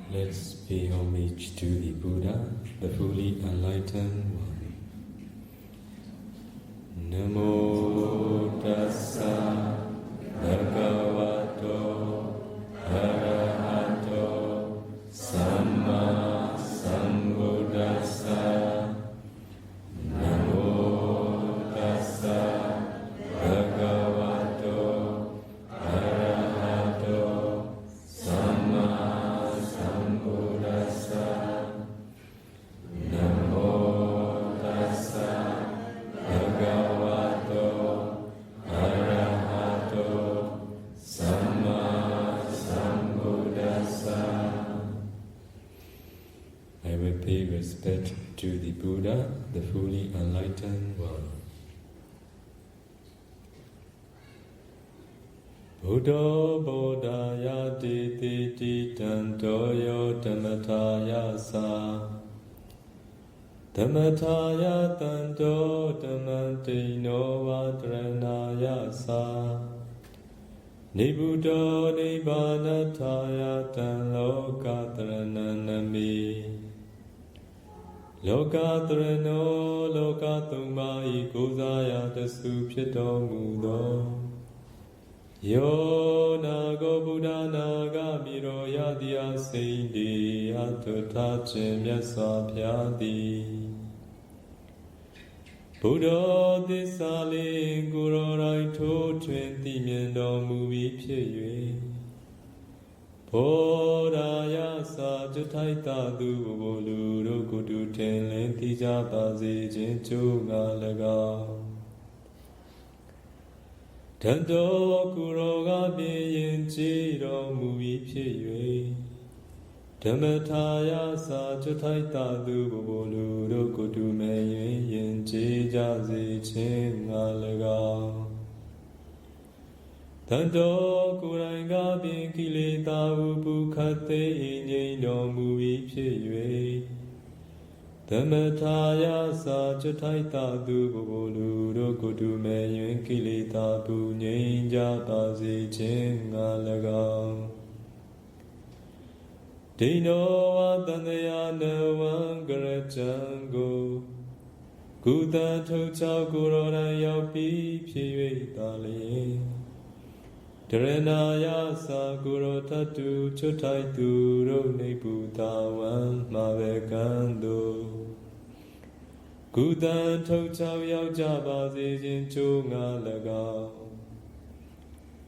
Let's pay homage to the Buddha, the fully enlightened one. Namo tassa bhagavato arahato samma sambuddhassa. Namo tassa bhagavato arahato samma sambuddhassa. Namo tassa bhagavato arahato samma sambuddhassa. I will pay respect to the Buddha, the fully enlightened one. Buddha bodhaya titi tantoyo dhammataya sa. Dhammataya tanto dhammantino vadranaya sa. Nibuddho nibbanataya tan lokatrananami. Lokatrano lokatumai kozaya tasu phito mudo. Yo nago Buddha naga miro yadiya seindi atutta chin myaswa phayadi. Buddha thissa lin kuro rai tho twin ti myin tormu bi phit yue. Bodhaya sa juthai ta tu bolu ro kutu tin lin ti ja pa se chin chu nga lagao. Tanto kuro ga pyin yin chi tormu bi phit yue. Dhammataya sa juthai ta tu bolu ro kutu me yin chi ja se chin nga lagao. Tanto kuranga bin kileta upu khate inyin tormu bi phit yue. Dhammataya sa juthai ta tu bolu ro kutu me yin kileta pu nyin ja pa se chin nga lagao. Dino wa tandaya nawan garajango. Kuta thok chao kuro ran yauk pi phit yue ta lin. Dharanaya sa kuro thatu chuthai tu ro nipu tawan ma ve kanto. Kutan thok chao yauk ja pa se chin chu nga lagao.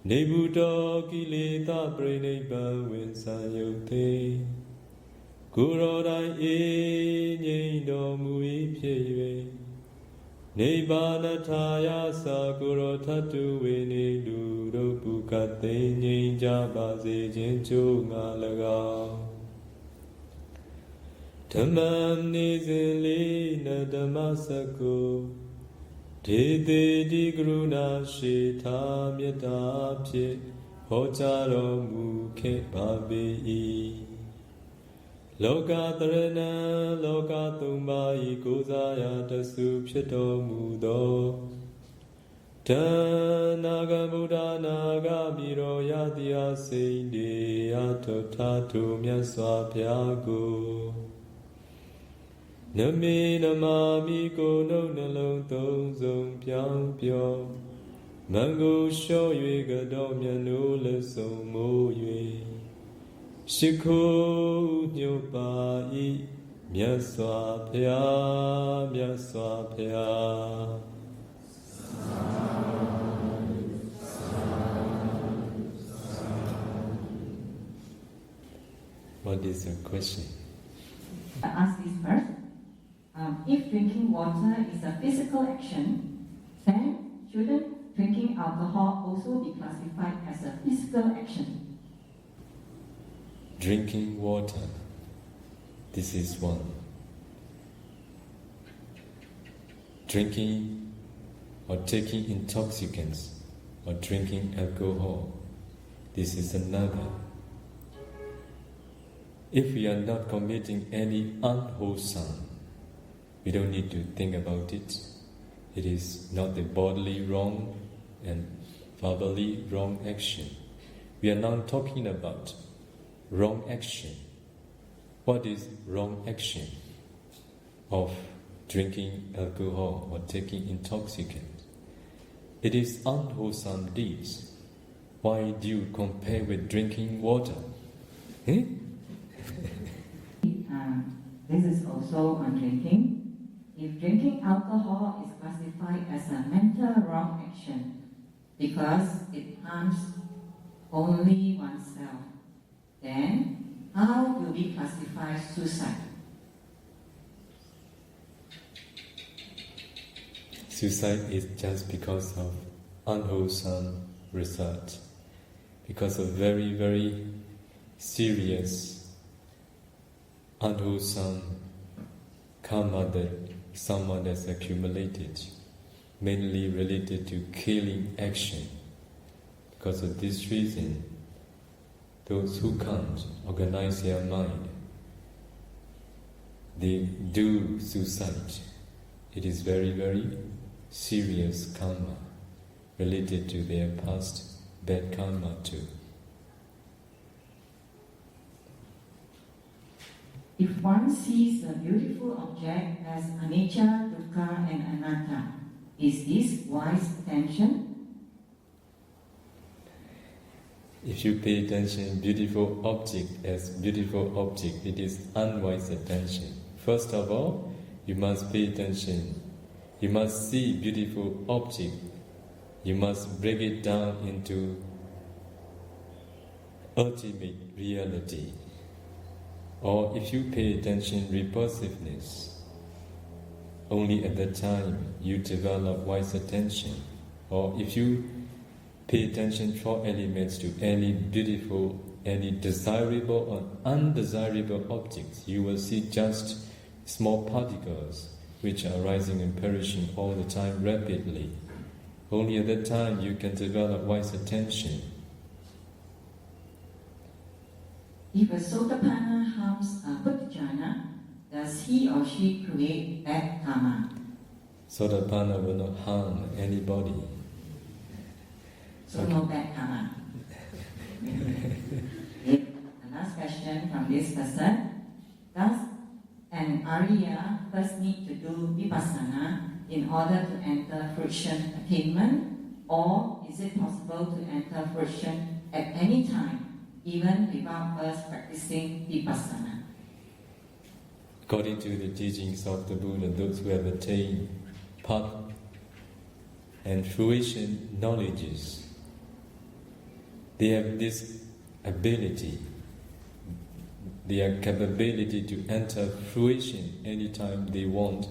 Nibuddho kileta pranibban win san yuk te. Kuro rai nyin tormu bi phit yue. Nibbanataya sa kuro thatu we ni lu ro pu kate nyin ja pa se chin chu nga lagao. Dhammam ni sin li na dhamma sakko. Te te di karuna shi tha metta phit ho cha tormu khet pa pe i. Lokatrana lokatumai kozaya tasu phito mudo. Naga Buddha naga miro yadiya seindi atutta tu myaswa phyago. Nami namami ko no nalong tong song pyang pyo. Mango sho yue gado myan no le song mo yue. Shikho nyo pa i myaswa phaya myaswa phaya. What is the question? I ask this first. If drinking water is a physical action, then shouldn't drinking alcohol also be classified as a physical action? Drinking water, this is one. Drinking or taking intoxicants or drinking alcohol, this is another. If we are not committing any unwholesome, we don't need to think about it. It is not a bodily wrong and verbally wrong action. We are not talking about wrong action. what is wrong action of drinking alcohol or taking intoxicants. It is unwholesome deeds. Why do you compare with drinking water? Eh? This is also on drinking. If drinking alcohol is classified as a mental wrong action because it harms only oneself, then how will we classify suicide? Suicide is just because of unwholesome result, because of very, very serious unwholesome karma that someone has accumulated, mainly related to killing action. Because of this reason, those who can't organize their mind, they do suicide. It is very, very serious karma related to their past bad karma too. If one sees a beautiful object as anicca, dukkha, and anatta, is this wise attention? If you pay attention beautiful object as beautiful object, it is unwise attention. First of all, you must pay attention. You must see beautiful object. You must break it down into ultimate reality. Or if you pay attention repulsiveness, only at that time you develop wise attention. Or if you pay attention 4 elements to any beautiful, any desirable or undesirable objects, you will see just small particles which are rising and perishing all the time rapidly. Only at that time you can develop wise attention. If a Sotapanna harms a Puthujjana, does he or she create bad karma? Sotapanna will not harm anybody. So no bad karma. The last question from this person. Does an Arya first need to do Vipassana in order to enter fruition attainment, or is it possible to enter fruition at any time, even without first practicing Vipassana? According to the teachings of the Buddha, those who have attained path and fruition knowledges, they have this ability, their capability to enter fruition anytime they want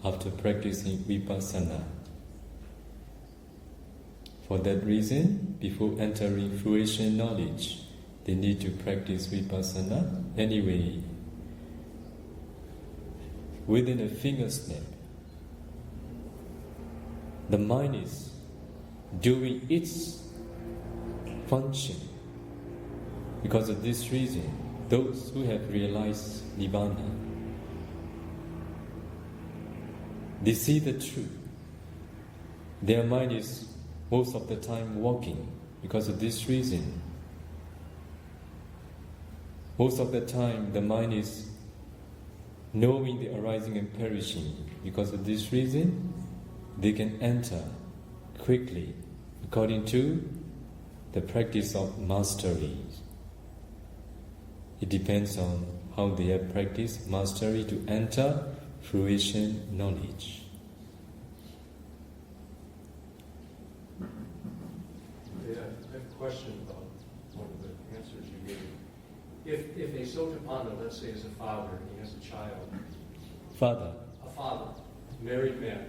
after practicing Vipassana. For that reason, before entering fruition knowledge, they need to practice Vipassana. Anyway, within a finger snap, the mind is doing its function. Because of this reason, those who have realized Nibbana, they see the truth. Their mind is most of the time walking. Because of this reason, most of the time the mind is knowing the arising and perishing. Because of this reason, they can enter quickly according to the practice of mastery. It depends on how they have practiced mastery to enter fruition knowledge. Yeah, I have a question about one of the answers you gave. If a Sotapanna, let's say, is a father, and he has a child. Father. A father, married man,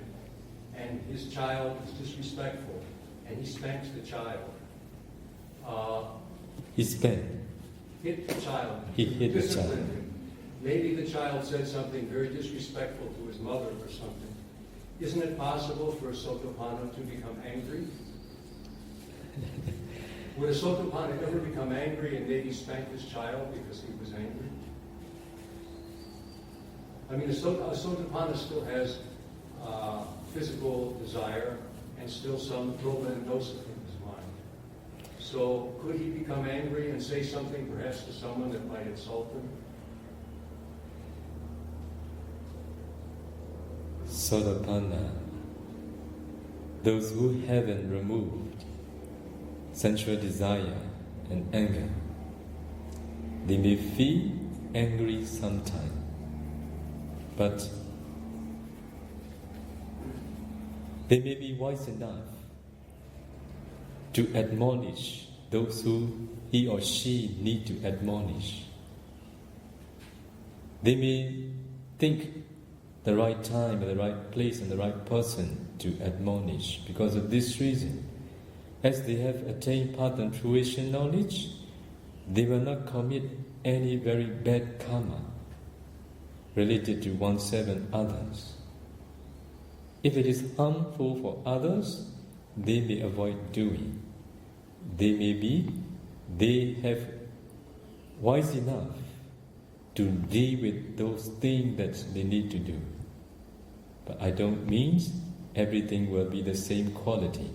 and his child is disrespectful, and he spanks the child. He spanked. Hit the child. He hit the disciplined child. him. Maybe the child said something very disrespectful to his mother or something. Isn't it possible for a Sotapanna to become angry? Would a Sotapanna ever become angry and maybe spank his child because he was angry? I mean, a Sotapanna still has physical desire and still some loba and dosa in his mind. So could he become angry and say something perhaps to someone that might insult him? Sotapanna, those who haven't removed sensual desire and anger. They may feel angry sometimes, but they may be wise enough to admonish those who he or she need to admonish. They may think the right time, the right place, and the right person to admonish. Because of this reason, as they have attained path and fruition knowledge, they will not commit any very bad karma related to oneself and others. If it is harmful for others, they may avoid doing. They have wise enough to deal with those things that they need to do. But I don't mean everything will be the same quality.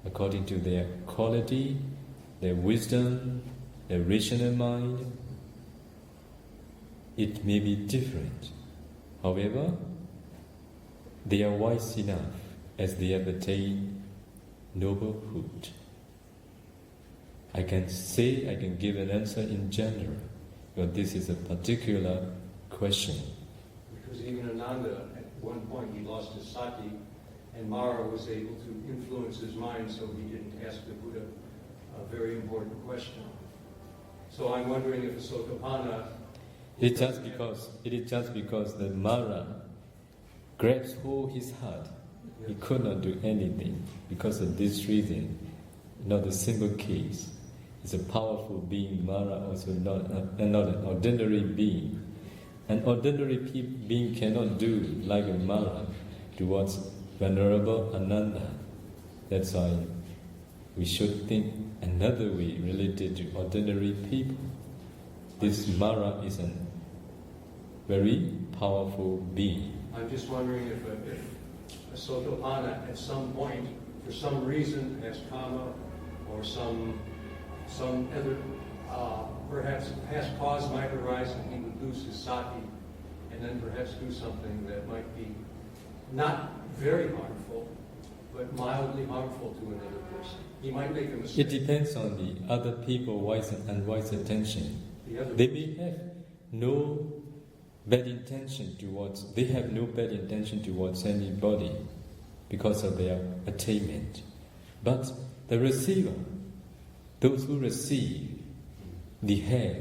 According to their quality, their wisdom, their rational mind, it may be different. However, they are wise enough as they have attained noblehood. I can give an answer in general, but this is a particular question. Because even Ananda, at one point, he lost his sati, and Mara was able to influence his mind so he didn't ask the Buddha a very important question. So I'm wondering if a Sotapanna... It is just because the Mara grabs hold his heart. He could not do anything. Because of this reason, not a simple case. It's a powerful being, Mara, also not an ordinary being. An ordinary being cannot do like a Mara towards Venerable Ananda. That's why we should think another way related to ordinary people. This Mara is a very powerful being. I'm just wondering if a Sotapanna at some point, for some reason, has karma or some other, perhaps past cause might arise and he would lose his sati and then perhaps do something that might be not very harmful, but mildly harmful to another person. He might make a mistake. It depends on the other people's wise and unwise attention. They may have no bad intention towards anybody because of their attainment. But the receiver, those who receive the help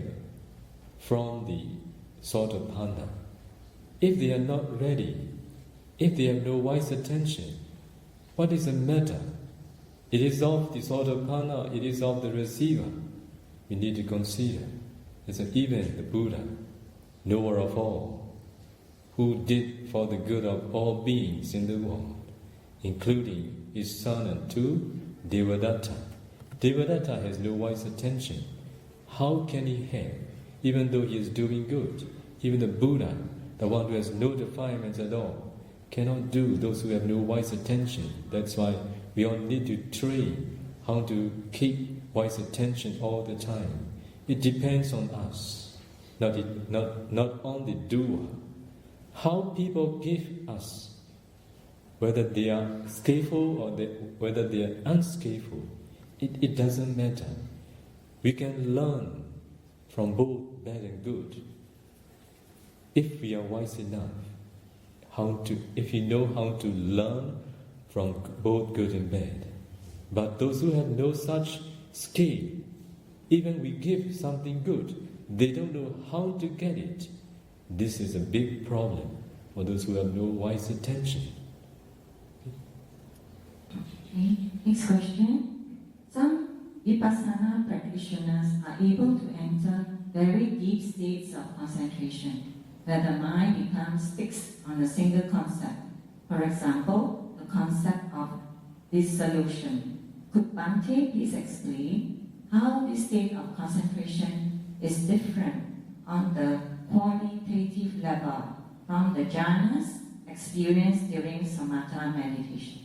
from the Sotapanna, if they are not ready, if they have no wise attention, what is the matter? It is of the Sotapanna, it is of the receiver. We need to consider. As even the Buddha, knower of all, who did for the good of all beings in the world, including his son and two, Devadatta. Devadatta has no wise attention. How can he help, even though he is doing good? Even the Buddha, the one who has no defilements at all, cannot do those who have no wise attention. That's why we all need to train how to keep wise attention all the time. It depends on us, not on the doer. How people give us, whether they are skillful or whether they are unskillful, it doesn't matter. We can learn from both bad and good if we are wise enough. If we know how to learn from both good and bad. But those who have no such skill, even we give something good, they don't know how to get it. This is a big problem for those who have no wise attention. Okay, next question. Some Vipassana practitioners are able to enter very deep states of concentration, where the mind becomes fixed on a single concept. For example, the concept of dissolution. Could Bhante please explain how this state of concentration is different on the qualitative level from the jhanas experienced during samatha meditation?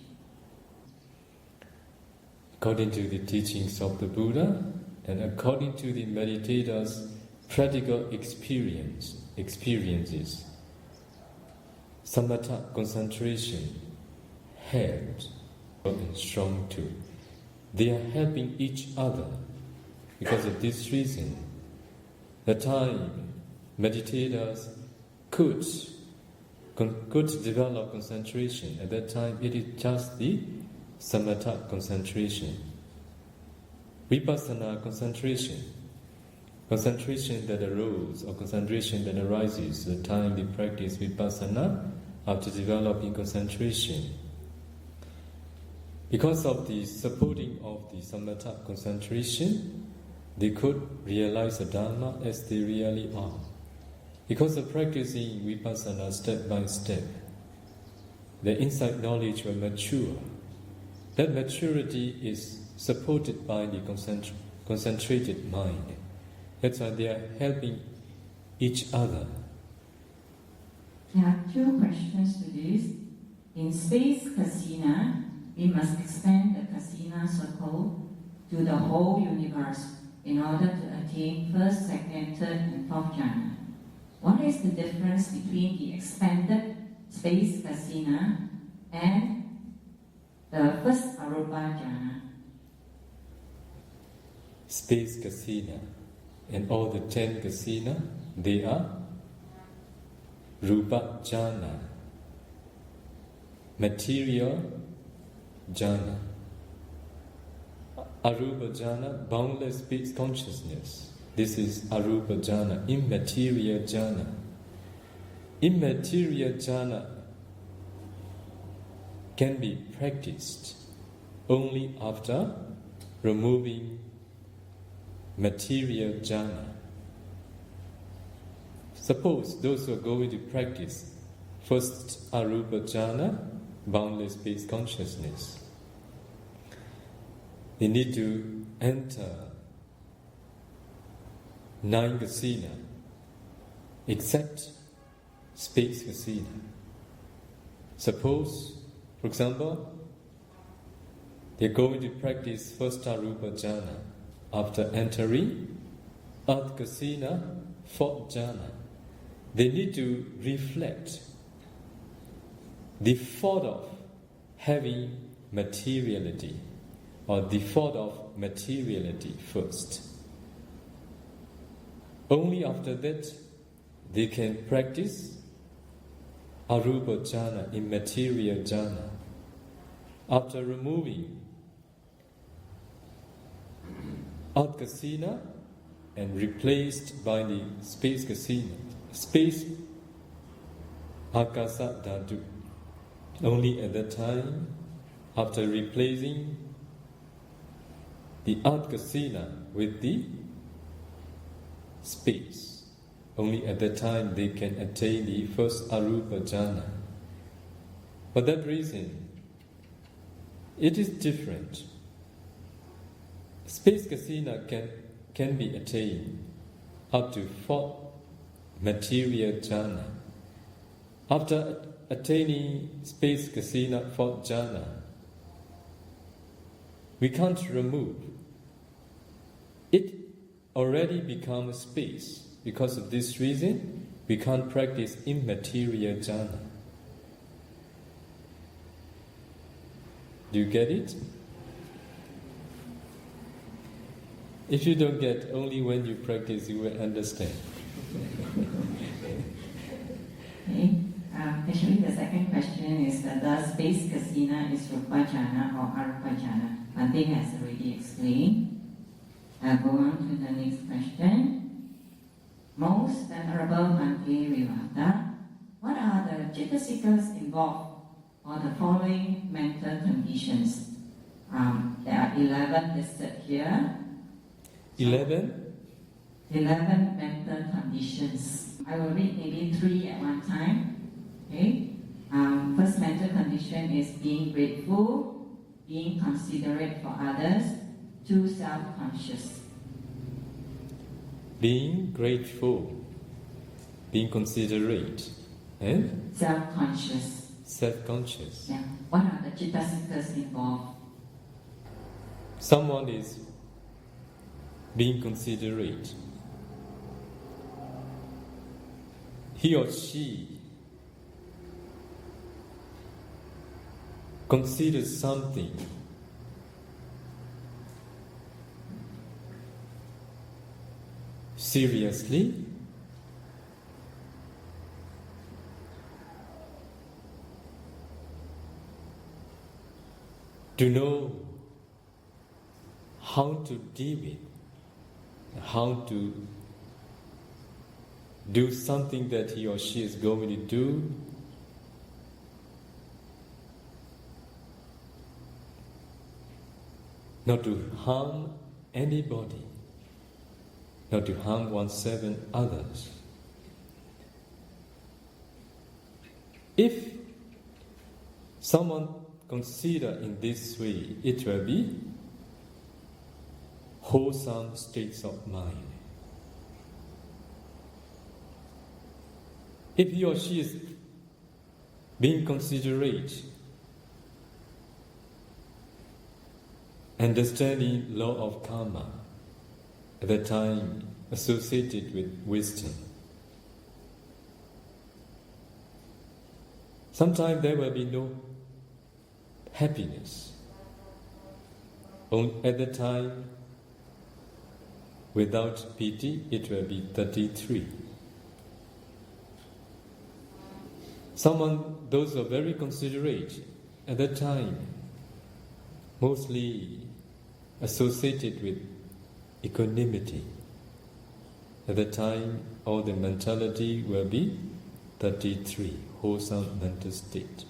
According to the teachings of the Buddha and according to the meditator's practical experiences, samatha concentration helps and strong too. They are helping each other. Because of this reason, the time meditators could develop concentration. At that time, it is just the samatha concentration. Vipassana concentration that arose or concentration that arises the time we practice vipassana after developing concentration. Because of the supporting of the samatha concentration, they could realize the Dharma as they really are. Because of practicing vipassana step by step, the insight knowledge will mature. That maturity is supported by the concentrated mind. That's why they are helping each other. There are two questions to this. In space kasina, we must expand the kasina circle to the whole universe in order to attain first, second, third, and fourth jhana. What is the difference between the expanded space kasina and the first arupa jhana? Space kasina and all the 10 kasina, they are rupa jhana, material jhana. Arupa jhana, boundless space consciousness. This is arupa jhana, immaterial jhana. Immaterial jhana can be practiced only after removing material jhana. Suppose those who are going to practice first arupa jhana, boundless space consciousness, they need to enter 9 kasina, except space kasina. Suppose, for example, they are going to practice first arupa jhana. After entering earth kasina, 4th jhana, they need to reflect the thought of having materiality, or the thought of materiality first. Only after that they can practice arupa jhana, immaterial jhana. After removing earth kasina and replaced by the space kasina, space akasa dhatu. Only at that time, after replacing the earth kasina with the space, only at that time they can attain the first arupa jhana. For that reason, it is different. Space kasina can be attained up to 4th material jhana. After attaining space kasina 4th jhana, we can't remove. It already becomes space. Because of this reason, we can't practice immaterial jhana. Do you get it? If you don't get, only when you practice you will understand. Okay. Actually, the second question is whether space kasina is rupa jhana or arupa jhana. Bhante has already explained. I'll go on to the next question. Most Venerable Bhante Revata, what are the jitasikas involved for the following mental conditions? There are 11 listed here. 11 mental conditions. I will read maybe 3 at one time. Okay. First mental condition is being grateful, being considerate for others, 2 self-conscious. Being grateful, being considerate, and self-conscious. Self-conscious. Yeah. What are the jitasikas involved? Someone is being considerate. He or she consider something seriously, to know how to deal with, how to do something that he or she is going to do, not to harm anybody, not to harm oneself and others. If someone consider in this way, it will be wholesome states of mind. If he or she is being considerate, understanding law of karma, at that time associated with wisdom, sometimes there will be no happiness. At the time, without pity, it will be 33. Those who are very considerate, at that time, mostly associated with equanimity. At that time, all the mentality will be 33, wholesome mental state.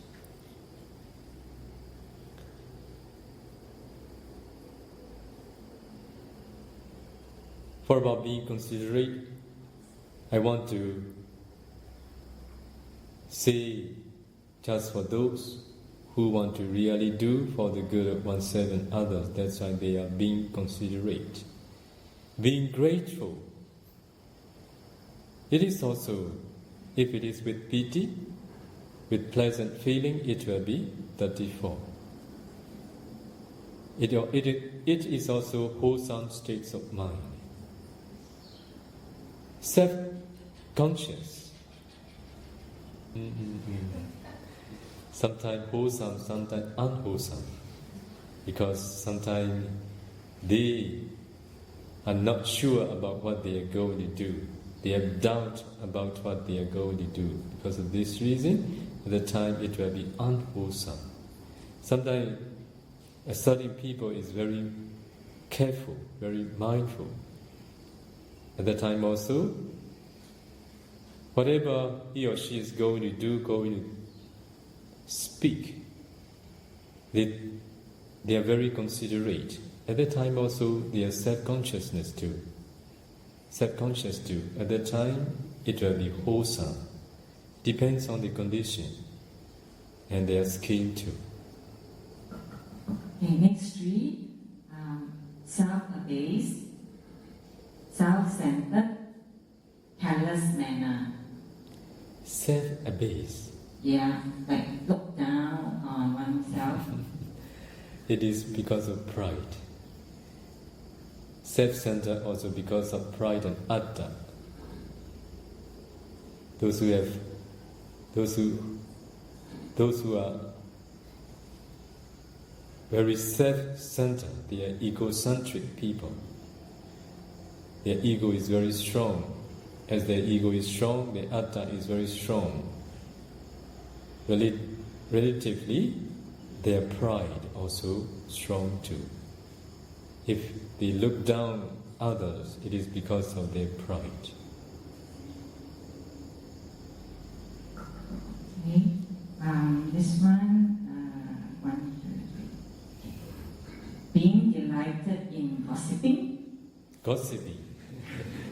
For about being considerate, I want to say just for those who want to really do for the good of oneself and others, that's why they are being considerate. Being grateful, it is also, if it is with pity, with pleasant feeling, it will be 34. It is also wholesome states of mind. Self-conscious. Sometimes wholesome, sometimes unwholesome. Because sometimes they are not sure about what they are going to do. They have doubt about what they are going to do. Because of this reason, at the time it will be unwholesome. Sometimes a certain people is very careful, very mindful. At that time also, whatever he or she is going to do, going to speak, they are very considerate. At that time also, they are self-consciousness too. Self-conscious too. At that time, it will be wholesome. Depends on the condition and their skill too. Okay, next three, self-abased, self-centered, careless manner. Self-abased. Yeah, like look down on oneself. It is because of pride. Self-centered also because of pride and atta. Those who are very self-centered, they are egocentric people. Their ego is very strong. As their ego is strong, their atta is very strong. Relatively, their pride also strong too. If they look down others, it is because of their pride. Okay, this one, 1, 2, 3. Being delighted in gossiping. Gossiping.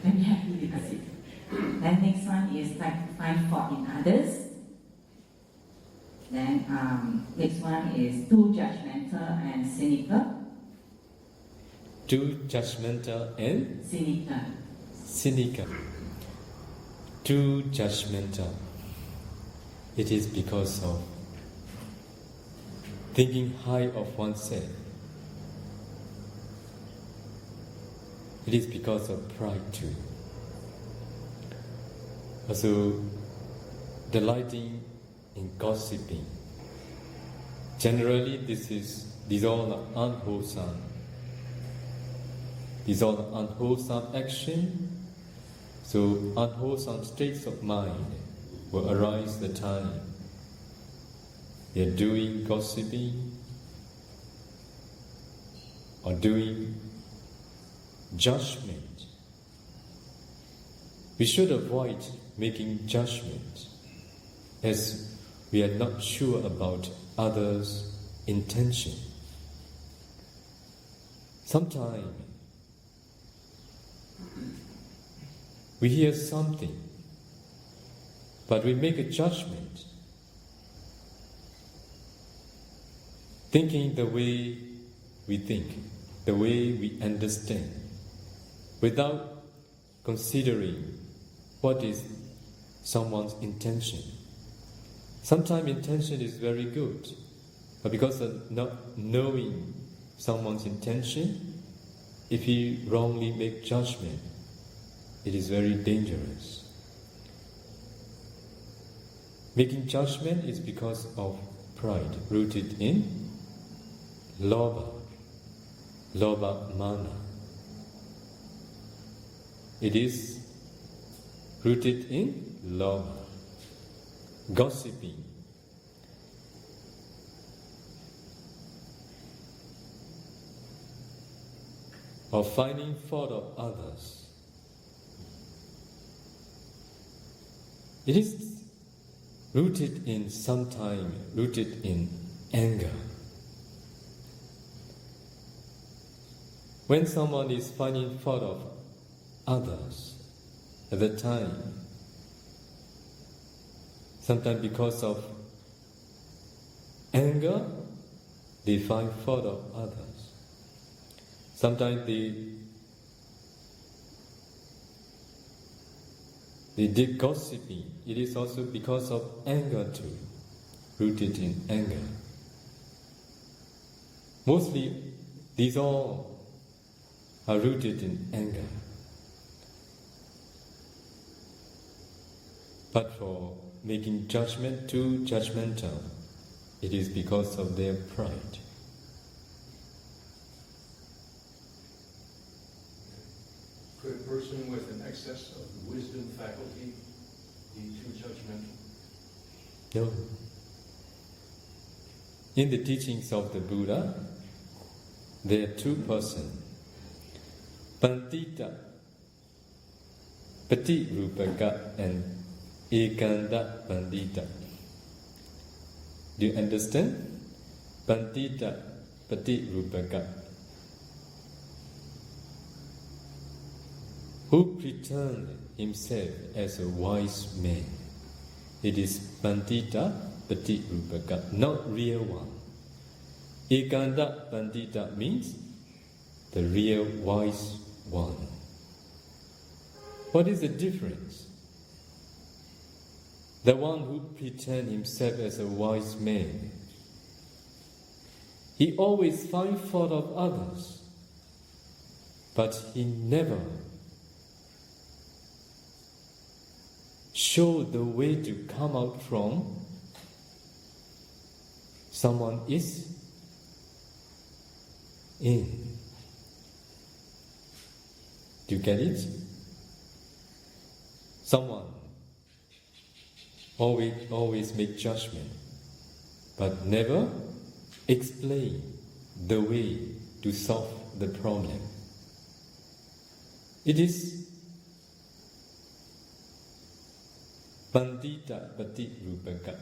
Very happy with gossip. Then next one is like to find fault in others. Then next one is too judgmental and cynical. Too judgmental and cynical. Too judgmental. It is because of thinking high of oneself. It is because of pride too. Also, delighting in gossiping. Generally, these all are unwholesome. These all are unwholesome action. So unwholesome states of mind will arise the time they are doing gossiping or doing judgment. We should avoid making judgment as we are not sure about others' intention. Sometimes we hear something, but we make a judgment, thinking the way we think, the way we understand, without considering what is someone's intention. Sometimes intention is very good, but because of not knowing someone's intention, if you wrongly make judgment, it is very dangerous. Making judgment is because of pride, rooted in lobha mana. It is rooted in lobha, gossiping. Or finding fault of others. It is rooted in anger. When someone is finding fault of others at the time, sometimes because of anger, they find fault of others. Sometimes they did gossiping. It is also because of anger too, rooted in anger. Mostly, these all are rooted in anger. But for making judgment too judgmental, it is because of their pride. Could a person with an excess of the wisdom faculty be too judgmental? No. In the teachings of the Buddha, there are two persons. Pandita, Patirupaka, and Ekanda Pandita. Do you understand? Pandita, Patirupaka. Who pretend himself as a wise man. It is Pandita Patirupaka, not real one. Ekanda Pandita means the real wise one. What is the difference? The one who pretends himself as a wise man, he always finds fault of others, but he never show the way to come out from someone is in. Do you get it? Someone always make judgment, but never explain the way to solve the problem. It is Pandita Patirupaka,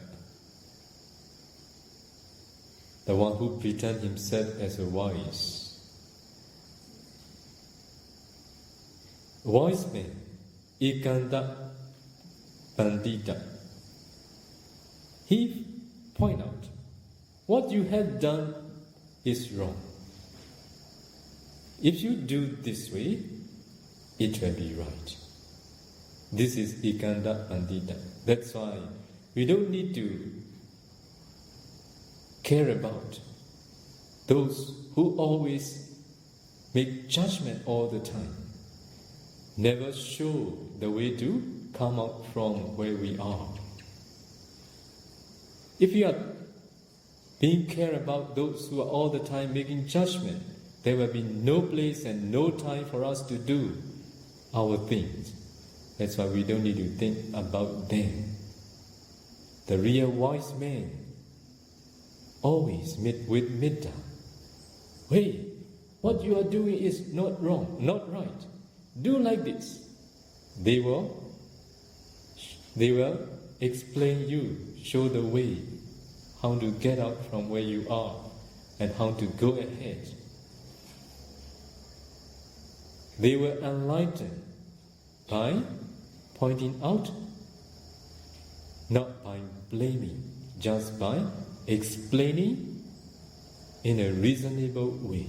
the one who pretends himself as a wise. Wise man, Ekanda Pandita. He point out, what you have done is wrong. If you do this way, it will be right. This is Ekanda Pandita. That's why we don't need to care about those who always make judgment all the time. Never show the way to come out from where we are. If you are being care about those who are all the time making judgment, there will be no place and no time for us to do our things. That's why we don't need to think about them. The real wise man always meet with metta. Hey, what you are doing is not wrong, not right. Do like this. They will explain you, show the way, how to get out from where you are and how to go ahead. They will enlighten by pointing out, not by blaming, just by explaining in a reasonable way.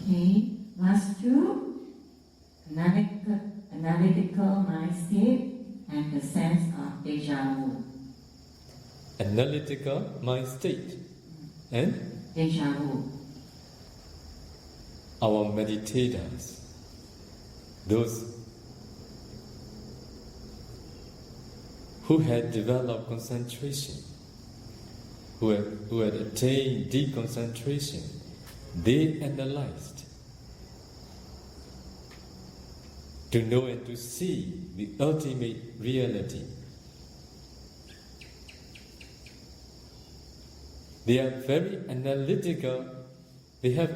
Okay, last two. Analytical mind state and the sense of deja vu. Analytical mind state and Deja vu. Our meditators, those who had developed concentration, who had attained deep concentration, they analyzed to know and to see the ultimate reality. They are very analytical. They have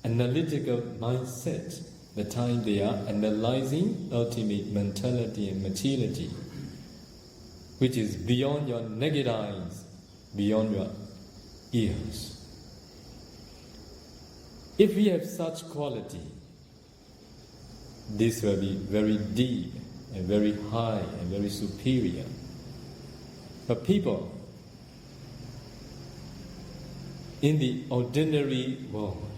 analytical mindset the time they are analyzing ultimate mentality and materiality, which is beyond your naked eyes, beyond your ears. If we have such quality, this will be very deep and very high and very superior. But people in the ordinary world,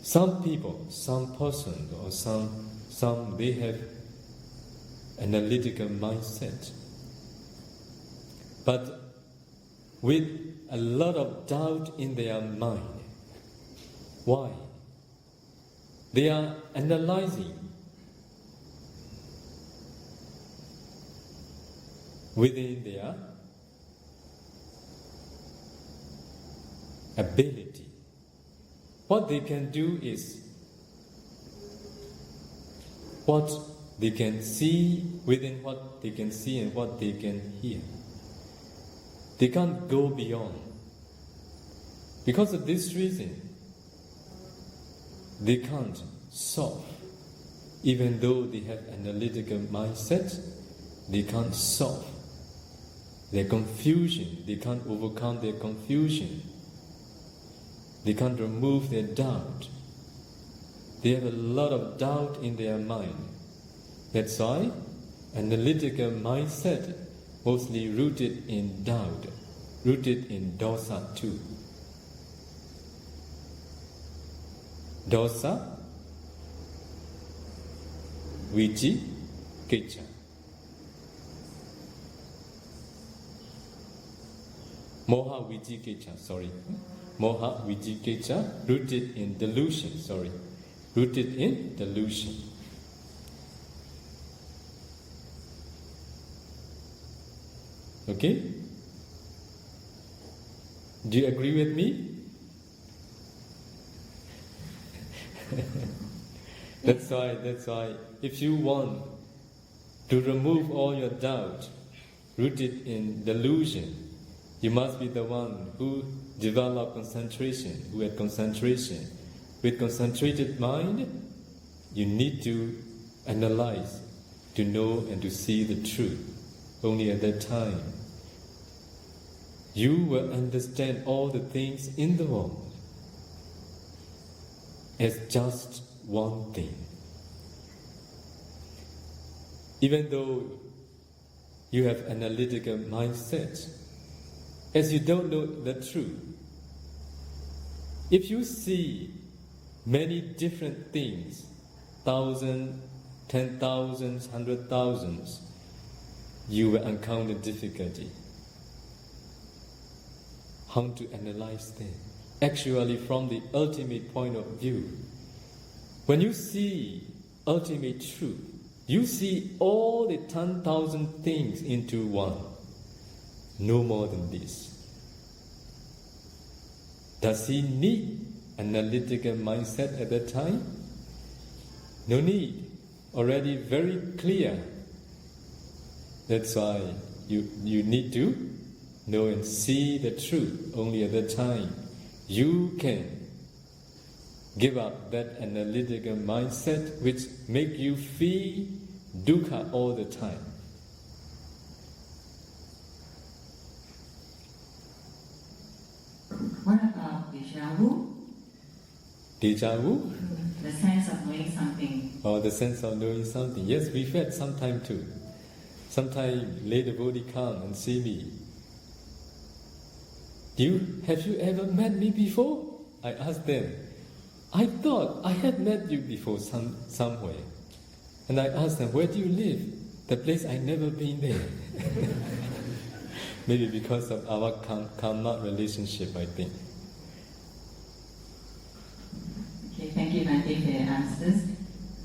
some people, some person or some they have analytical mindset, but with a lot of doubt in their mind. Why? They are analyzing within their ability. What they can do is what they can see within what they can see and what they can hear. They can't go beyond. Because of this reason, they can't solve. Even though they have analytical mindset, they can't solve their confusion. They can't overcome their confusion. They can't remove their doubt. They have a lot of doubt in their mind. That's why analytical mindset mostly rooted in doubt, rooted in dosa too. Dosa, viji, kiccha. Moha, viji, kiccha, sorry. Moha, viji, kiccha, rooted in delusion, sorry. Rooted in delusion. Okay? Do you agree with me? That's why if you want to remove all your doubt rooted in delusion, you must be the one who developed concentration, who had concentration. With concentrated mind, you need to analyze, to know and to see the truth. Only at that time, you will understand all the things in the world as just one thing. Even though you have analytical mindset, as you don't know the truth, if you see many different things, thousands, 10,000s, 100,000s, you will encounter difficulty. How to analyze them? Actually, from the ultimate point of view, when you see ultimate truth. You see all the 10,000 things into one. No more than this. Does he need analytical mindset at that time? No need. Already very clear. That's why you need to know and see the truth. Only at that time you can give up that analytical mindset which make you feel dukkha all the time. What about deja vu? Deja vu? The sense of knowing something. Or the sense of knowing something. Yes, we've had sometime too. Sometimes later Bodhi come and see me. Have you ever met me before? I asked them. I thought I had met you before somewhere. And I asked them, where do you live? The place I never been there. Maybe because of our karma relationship, I think. Okay, thank you, Bhante, for your answers.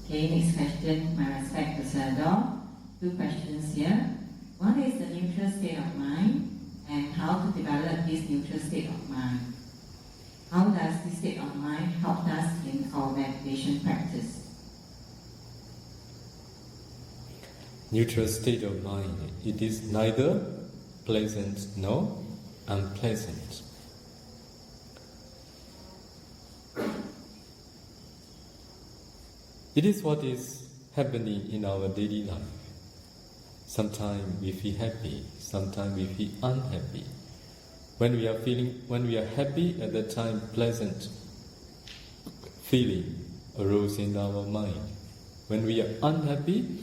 Okay, next question, my respect to Sayadaw. 2 questions here. One is the neutral state of mind and how to develop this neutral state of mind. How does this state of mind help us in our meditation practice? Neutral state of mind. It is neither pleasant nor unpleasant. It is what is happening in our daily life. Sometimes we feel happy, sometimes we feel unhappy. When we are happy, at that time pleasant feeling arose in our mind. When we are unhappy,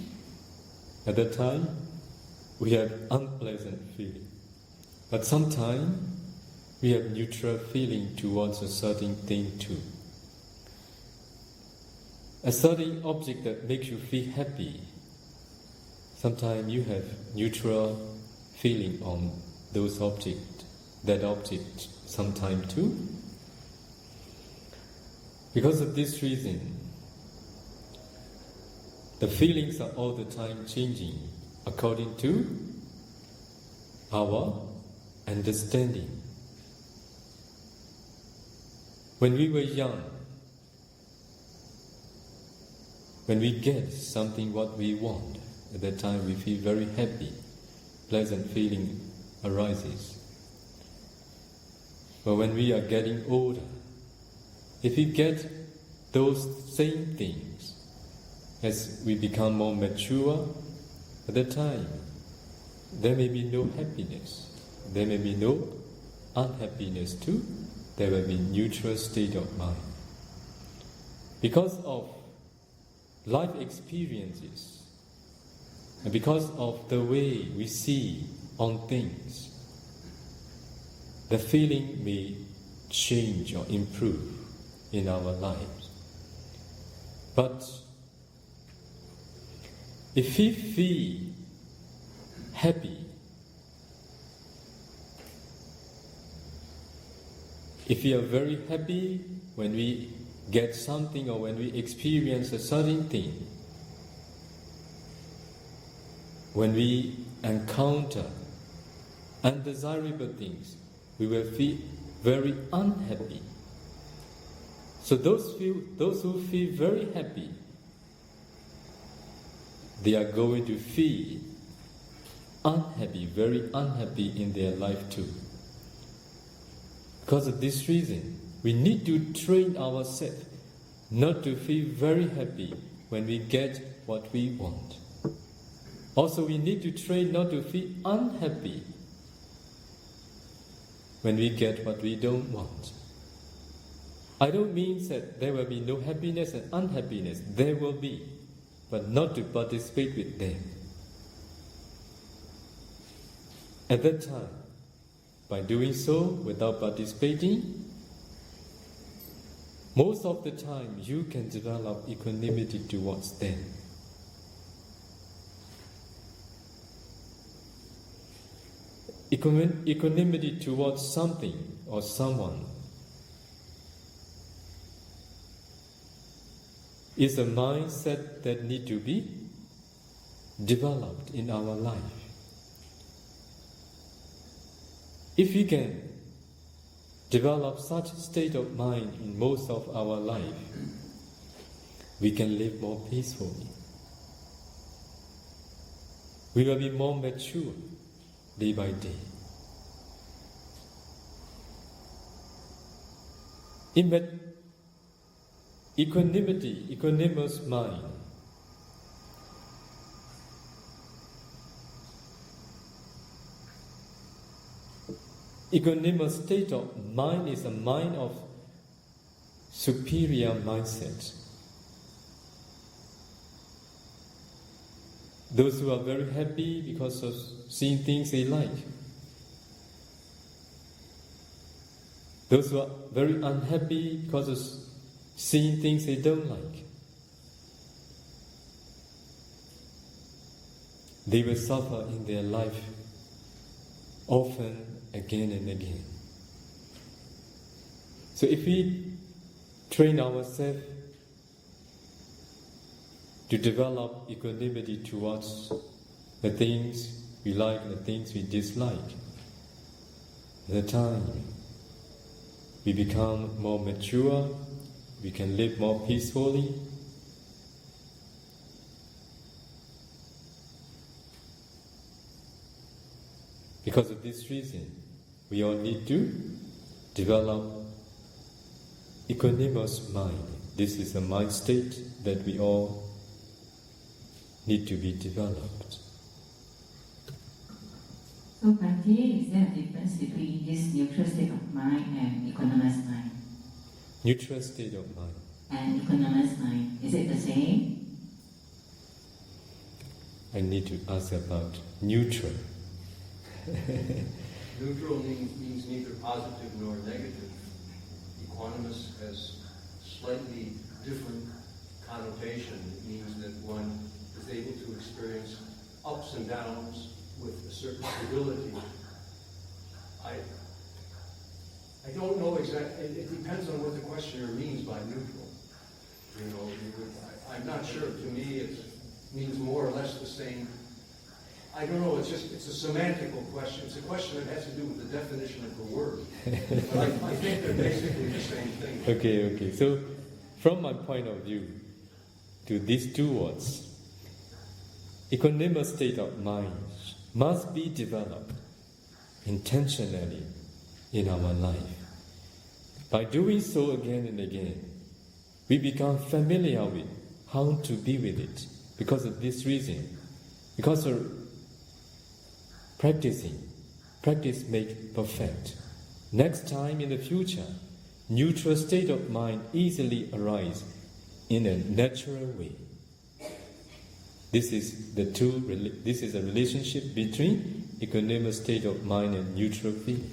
at that time we have unpleasant feeling. But sometimes we have neutral feeling towards a certain thing too. A certain object that makes you feel happy, sometimes you have neutral feeling on that object sometime too. Because of this reason, the feelings are all the time changing according to our understanding. When we were young, when we get something what we want, at that time we feel very happy, pleasant feeling arises. But when we are getting older, if we get those same things, as we become more mature, at that time there may be no happiness, there may be no unhappiness too, there will be neutral state of mind. Because of life experiences, and because of the way we see on things, the feeling may change or improve in our lives. But if we feel happy, if we are very happy when we get something or when we experience a certain thing, when we encounter undesirable things, we will feel very unhappy. So those who feel very happy, they are going to feel unhappy, very unhappy in their life too. Because of this reason, we need to train ourselves not to feel very happy when we get what we want. Also, we need to train not to feel unhappy when we get what we don't want. I don't mean that there will be no happiness and unhappiness. There will be, but not to participate with them. At that time, by doing so without participating, most of the time you can develop equanimity towards them. Equanimity towards something or someone is a mindset that need to be developed in our life. If we can develop such state of mind in most of our life, we can live more peacefully. We will be more mature day by day. In that equanimity, equanimous mind, equanimous state of mind is a mind of superior mindset. Those who are very happy because of seeing things they like. Those who are very unhappy because of seeing things they don't like. They will suffer in their life often, again and again. So if we train ourselves to develop equanimity towards the things we like and the things we dislike, at the time we become more mature, we can live more peacefully. Because of this reason, we all need to develop equanimous mind. This is a mind state that we all need to be developed. So, Bhante, is there a difference between this neutral state of mind and equanimous mind? Neutral state of mind. And equanimous mind, is it the same? I need to ask about neutral. Neutral means neither positive nor negative. Equanimous has slightly different connotation. It means that one is able to experience ups and downs with a certain stability. I don't know exactly. It depends on what the questioner means by neutral. You know, I'm not sure. To me, it means more or less the same. I don't know. It's a semantical question. It's a question that has to do with the definition of the word. But I think they're basically the same thing. Okay. So, from my point of view, to these two words, equanimous state of mind must be developed intentionally in our life. By doing so again and again, we become familiar with how to be with it. Because of this reason, because of practice makes perfect. Next time in the future, neutral state of mind easily arises in a natural way. This is a relationship between equanimous state of mind and neutral feeling.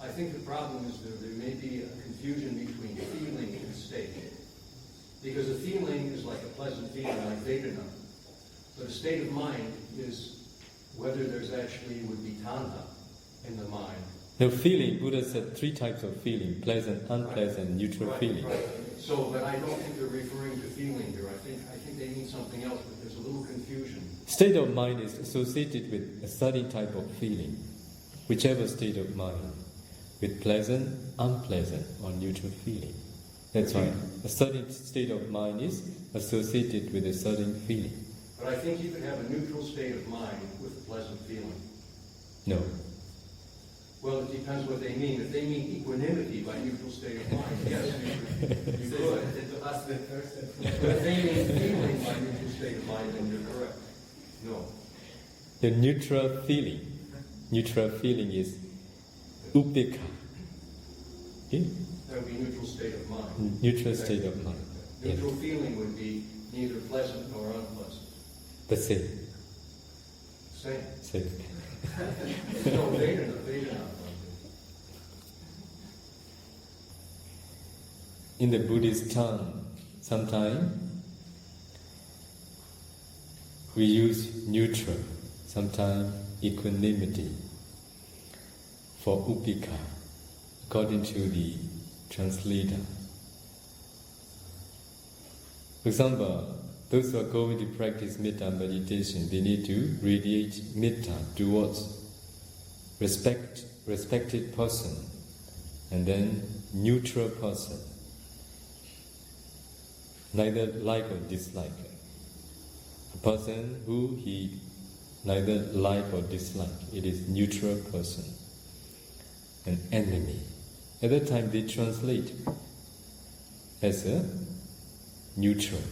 I think the problem is there may be a confusion between feeling and state. Because a feeling is like a pleasant feeling, like Vedana. But a state of mind is whether there's actually would be tanha in the mind. Now feeling, Buddha said 3 types of feeling: pleasant, unpleasant, neutral feeling. Right. So, but I don't think they're referring to feeling here. I think they mean something else, but there's a little confusion. State of mind is associated with a certain type of feeling, whichever state of mind, with pleasant, unpleasant, or neutral feeling. That's why a certain state of mind is associated with a certain feeling. But I think you could have a neutral state of mind with a pleasant feeling. No. Well, it depends what they mean. If they mean equanimity by neutral state of mind, yes, you could. But if they mean feeling by neutral state of mind, then you're correct. No. The neutral feeling is upekkha. Okay? That would be neutral state of mind. Neutral state of mind. Neutral feeling would be neither pleasant nor unpleasant. The same. Same. No, Vedana. In the Buddhist tongue, sometimes we use neutral, sometimes equanimity for upekkha, according to the translator. For example, those who are going to practice metta meditation, they need to radiate metta towards respected person, and then neutral person, neither like or dislike. A person who he neither like or dislike, it is neutral person. An enemy. At that time they translate as a neutral.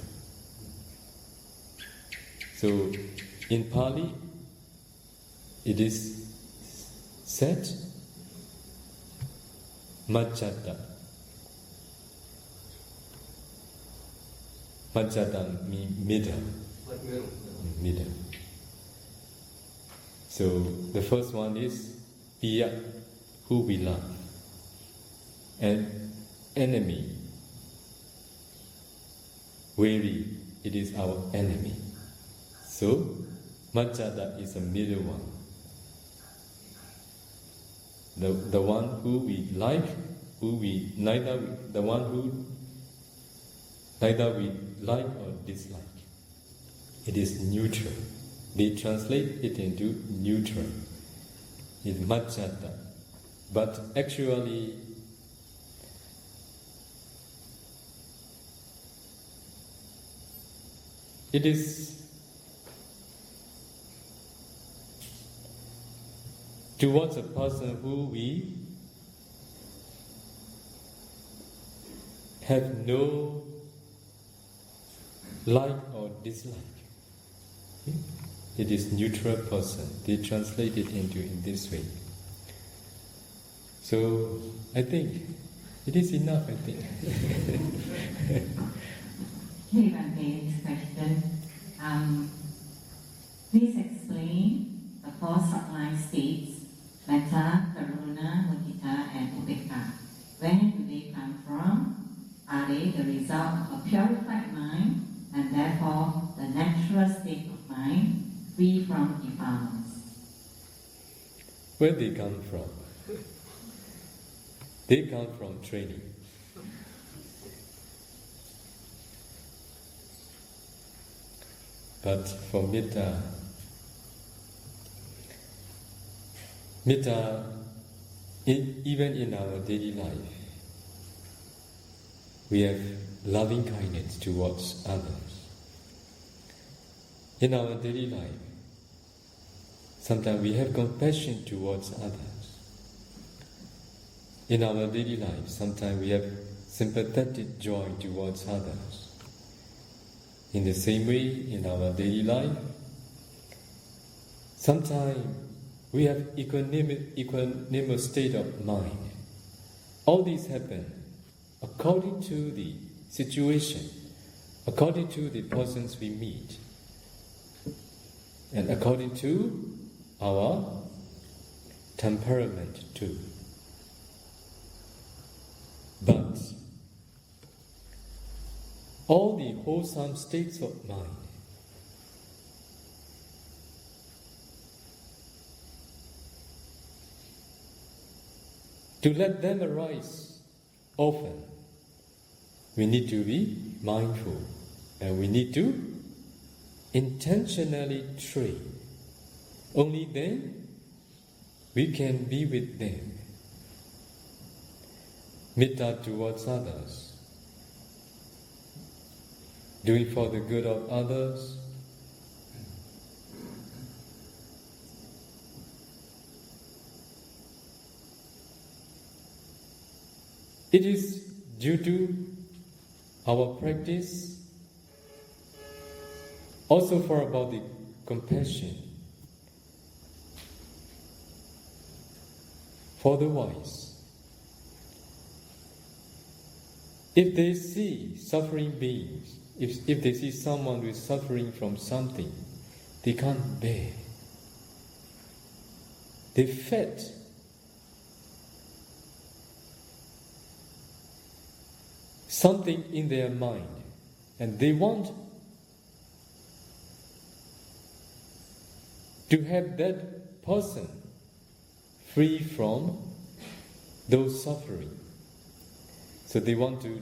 So in Pali it is said Majjata. Majjata means middle. Like middle. Middle. So the first one is Piya, who we love, and enemy, weary, it is our enemy. So Majjata is a middle one. The one who we like, the one who neither we like or dislike. It is neutral. They translate it into neutral. It's Majjata. But actually, it is towards a person who we have no like or dislike. It is neutral person. They translate it into in this way. So I think it is enough, I think. Hey, Bhante, this question. Please explain the four sublime states, metta, karuna, mudita, and upekkha. Where do they come from? Are they the result of a purified mind, and therefore the natural state of mind, free from defilements? Where they come from? They come from training. But for metta, even in our daily life, we have loving kindness towards others. In our daily life, sometimes we have compassion towards others. In our daily life, sometimes we have sympathetic joy towards others. In the same way, in our daily life, sometimes we have equanimous state of mind. All these happen according to the situation, according to the persons we meet, and according to our temperament too. But all the wholesome states of mind to let them arise often, we need to be mindful and we need to intentionally train. Only then we can be with them. Metta towards others, doing for the good of others, it is due to our practice, also for about the compassion for the wise. If they see suffering beings, if they see someone who is suffering from something they can't bear, they fed something in their mind and they want to have that person free from those suffering. So they want to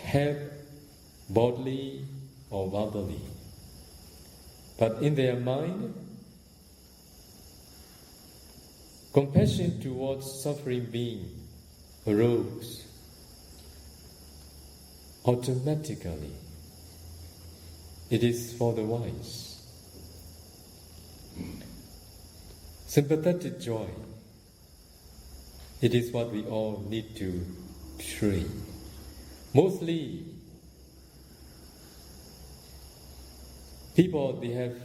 help bodily or verbally, but in their mind, compassion towards suffering being arose automatically. It is for the wise. Sympathetic joy, it is what we all need to train. Mostly, people, they have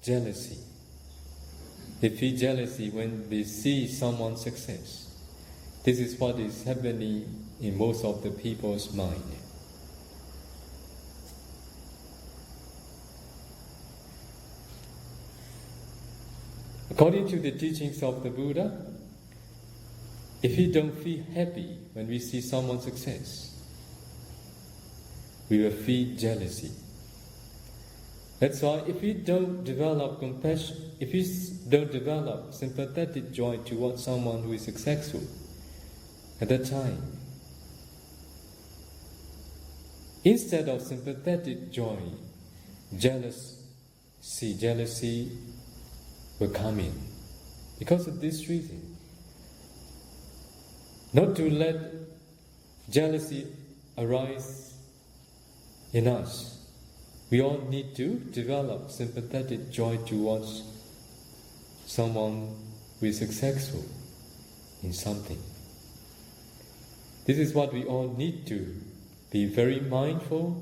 jealousy. They feel jealousy when they see someone's success. This is what is happening in most of the people's mind. According to the teachings of the Buddha, if we don't feel happy when we see someone's success, we will feel jealousy. That's why if we don't develop compassion, if we don't develop sympathetic joy towards someone who is successful, at that time, instead of sympathetic joy, jealousy will come in. Because of this reason, not to let jealousy arise in us, we all need to develop sympathetic joy towards someone who is successful in something. This is what we all need to be very mindful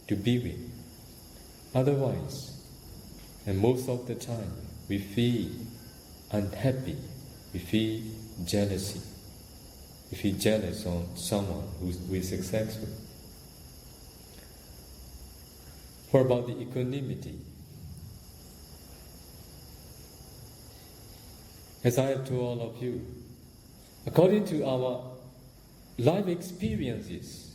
to be with. Otherwise, and most of the time, we feel unhappy, we feel jealousy, we feel jealous on someone who is successful. For about the equanimity, as I have told all of you, according to our life experiences,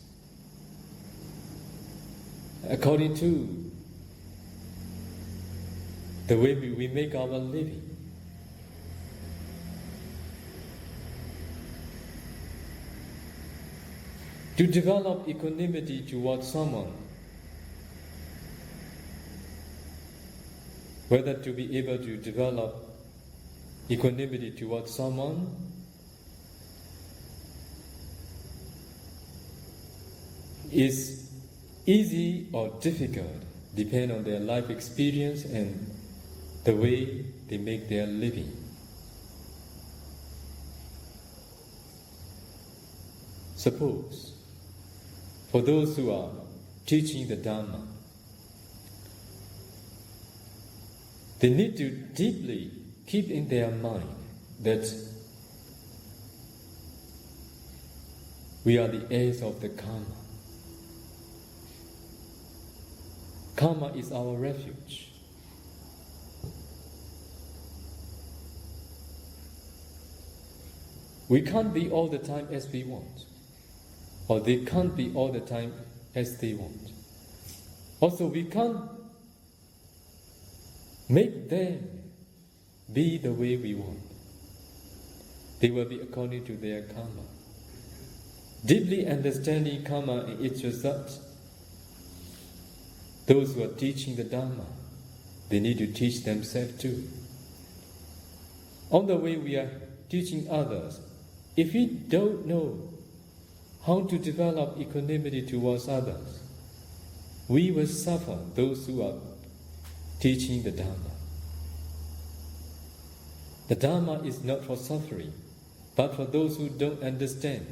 according to the way we make our living, to develop equanimity towards someone, whether to be able to develop equanimity towards someone is easy or difficult, depend on their life experience and the way they make their living. Suppose, for those who are teaching the Dharma, they need to deeply keep in their mind that we are the heirs of the karma. Karma is our refuge. We can't be all the time as we want, or they can't be all the time as they want. Also, we can't make them be the way we want. They will be according to their karma. Deeply understanding karma and its results, those who are teaching the Dharma, they need to teach themselves too. On the way we are teaching others, if we don't know how to develop equanimity towards others, we will suffer, those who are teaching the Dharma. The Dharma is not for suffering, but for those who don't understand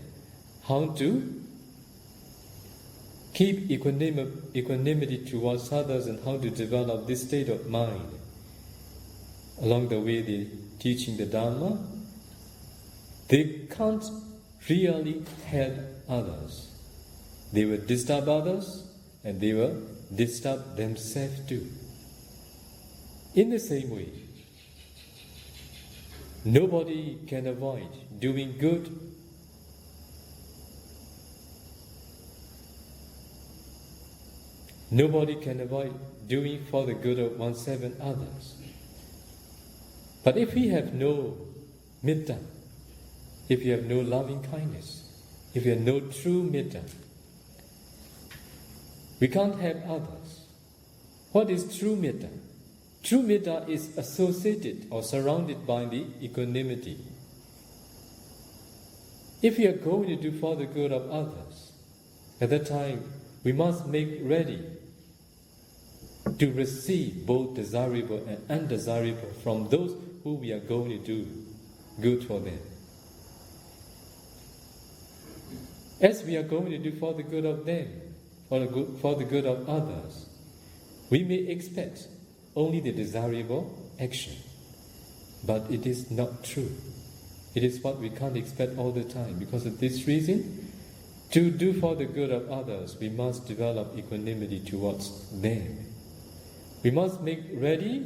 how to keep equanimity towards others and how to develop this state of mind. Along the way they're teaching the Dharma, they can't really help others. They will disturb others and they will disturb themselves too. In the same way, nobody can avoid doing good. Nobody can avoid doing for the good of oneself and others. But if we have no metta, if you have no loving kindness, if you have no true metta, We can't help others. What is true metta? True metta is associated or surrounded by the equanimity. If we are going to do for the good of others, at that time we must make ready to receive both desirable and undesirable from those who we are going to do good for them. As we are going to do for the good of them, for the good of others, we may expect only the desirable action, but it is not true. It is what we can't expect all the time. Because of this reason, to do for the good of others, we must develop equanimity towards them. We must make ready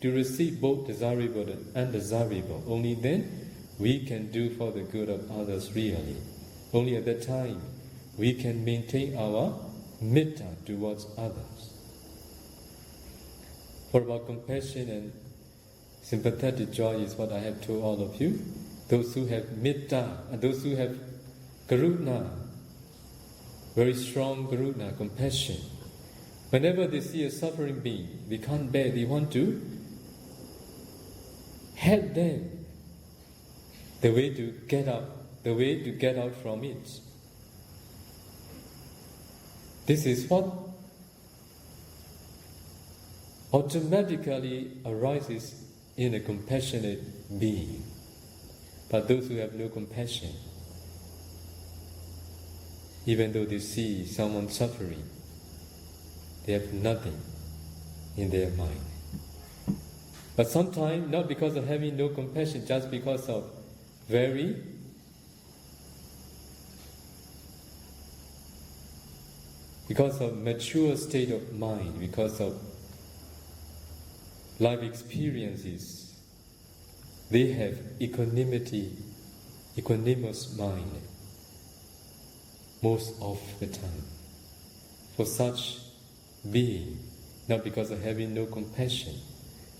to receive both desirable and undesirable. Only then we can do for the good of others really. Only at that time we can maintain our metta towards others. For about compassion and sympathetic joy is what I have told all of you. Those who have metta, and those who have karuna, very strong karuna, compassion, whenever they see a suffering being, they can't bear, they want to help them. The way to get out from it. This is what automatically arises in a compassionate being. But those who have no compassion, even though they see someone suffering, they have nothing in their mind. But sometimes, not because of having no compassion, just because of mature state of mind, because of life experiences, they have equanimous mind most of the time. For such being, not because of having no compassion,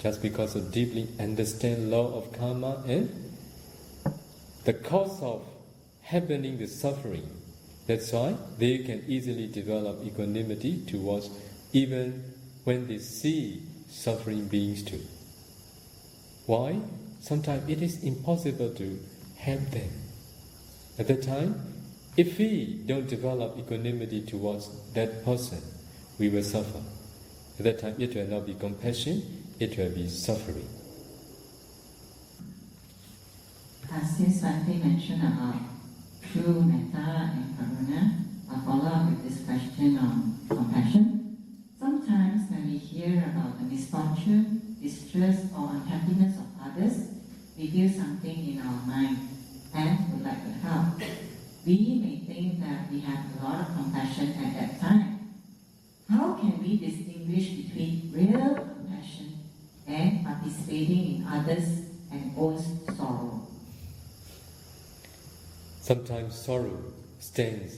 just because of deeply understand law of karma and the cause of happening the suffering. That's why they can easily develop equanimity towards even when they see suffering beings too. Why? Sometimes it is impossible to help them. At that time, if we don't develop equanimity towards that person, we will suffer. At that time, it will not be compassion, it will be suffering. Since Swati mentioned about true metta and karuna, I'll follow up with this question on compassion. Sometimes when we hear about the misfortune, distress or unhappiness of others, we feel something in our mind and would like to help. We may think that we have a lot of compassion at that time. How can we distinguish between real compassion and participating in others' and own sorrow? Sometimes sorrow stands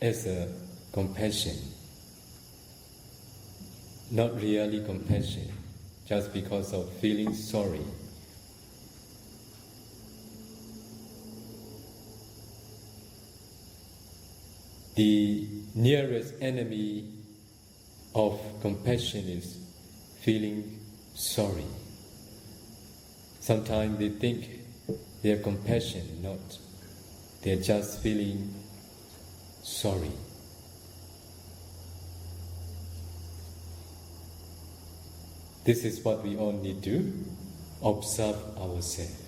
as a compassion, not really compassion, just because of feeling sorry. The nearest enemy of compassion is feeling sorry. Sometimes they think they are compassion, not. They are just feeling sorry. This is what we all need to observe ourselves.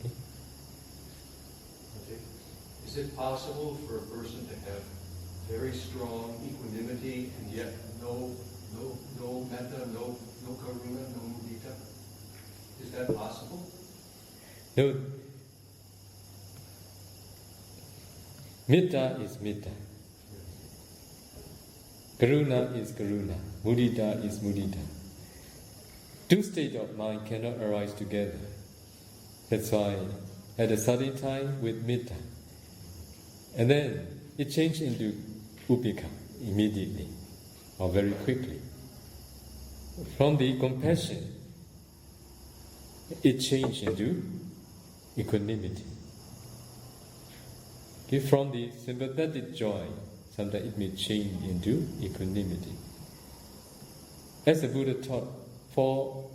Okay. Is it possible for a person to have very strong equanimity and yet no metta, no karuna, no mudita? Is that possible? No. Metta is metta. Karuna is karuna. Mudita is mudita. Two states of mind cannot arise together. That's why at a certain time with metta, and then it changed into upekkha immediately or very quickly. From the compassion, it changed into equanimity. Okay, from the sympathetic joy, sometimes it may change into equanimity. As the Buddha taught, for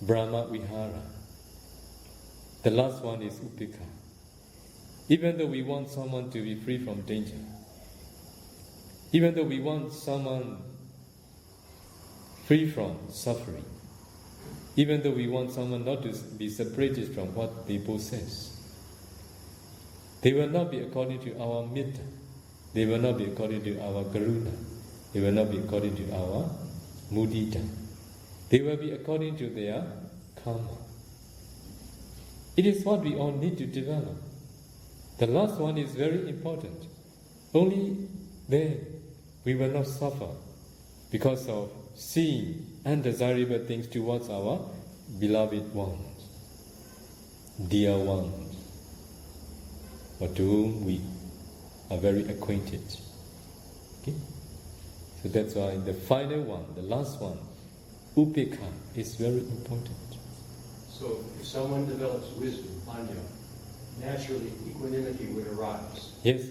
Brahma Vihara, the last one is Upekkha. Even though we want someone to be free from danger, even though we want someone free from suffering, even though we want someone not to be separated from what they possess, they will not be according to our metta, they will not be according to our karuna, they will not be according to our mudita, they will be according to their karma. It is what we all need to develop. The last one is very important. Only then we will not suffer because of seeing undesirable things towards our beloved ones, dear ones, or to whom we are very acquainted. Okay? So that's why the final one, the last one, Upekkha, is very important. So if someone develops wisdom, Anya, naturally equanimity would arise. Yes.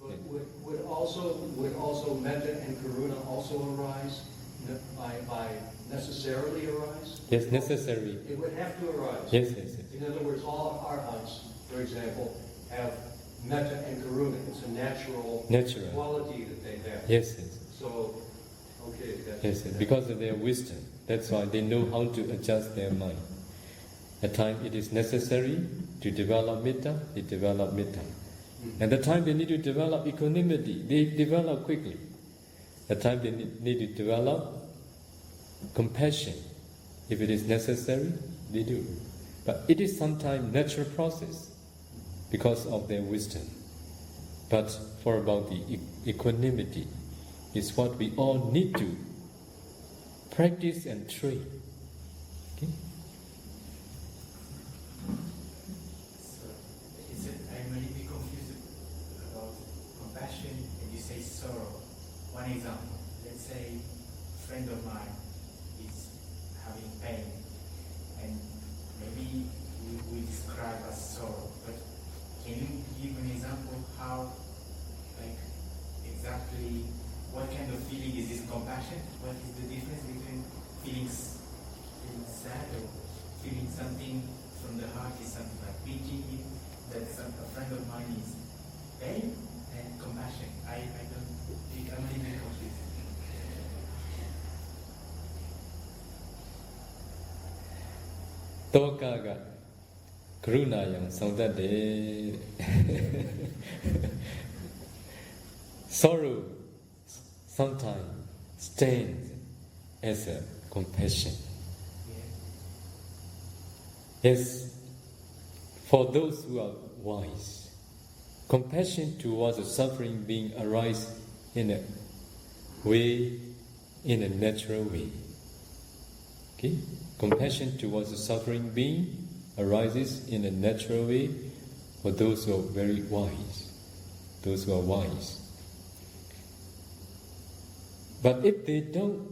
But would also metta and karuna also arise? By necessarily arise? Yes, necessary. It would have to arise. Yes. In other words, all arhats, for example, have metta and karuna. It's a natural quality that they have. Yes. So, okay. Yes, because of their wisdom. That's why they know how to adjust their mind. At times it is necessary to develop metta, they develop metta. And the time they need to develop equanimity, they develop quickly. The time they need to develop compassion, if it is necessary, they do. But it is sometimes natural process because of their wisdom. But for about the equanimity is what we all need to practice and train. Okay? So, I'm a little bit confused about compassion and you say sorrow. One example, let's say a friend of mine is having pain and maybe we describe as sorrow, but can you give an example how, like, exactly what kind of feeling is this compassion? What is the difference between feeling sad or feeling something from the heart is something like pity, that a friend of mine is pain and compassion. I'm a little bit confused. Toka karuna yang saudade. Sorrow sometimes stands as a compassion. Yes, for those who are wise, compassion towards a suffering being arises in a way, in a natural way. Okay? Compassion towards a suffering being arises in a natural way for those who are very wise, those who are wise. But if they don't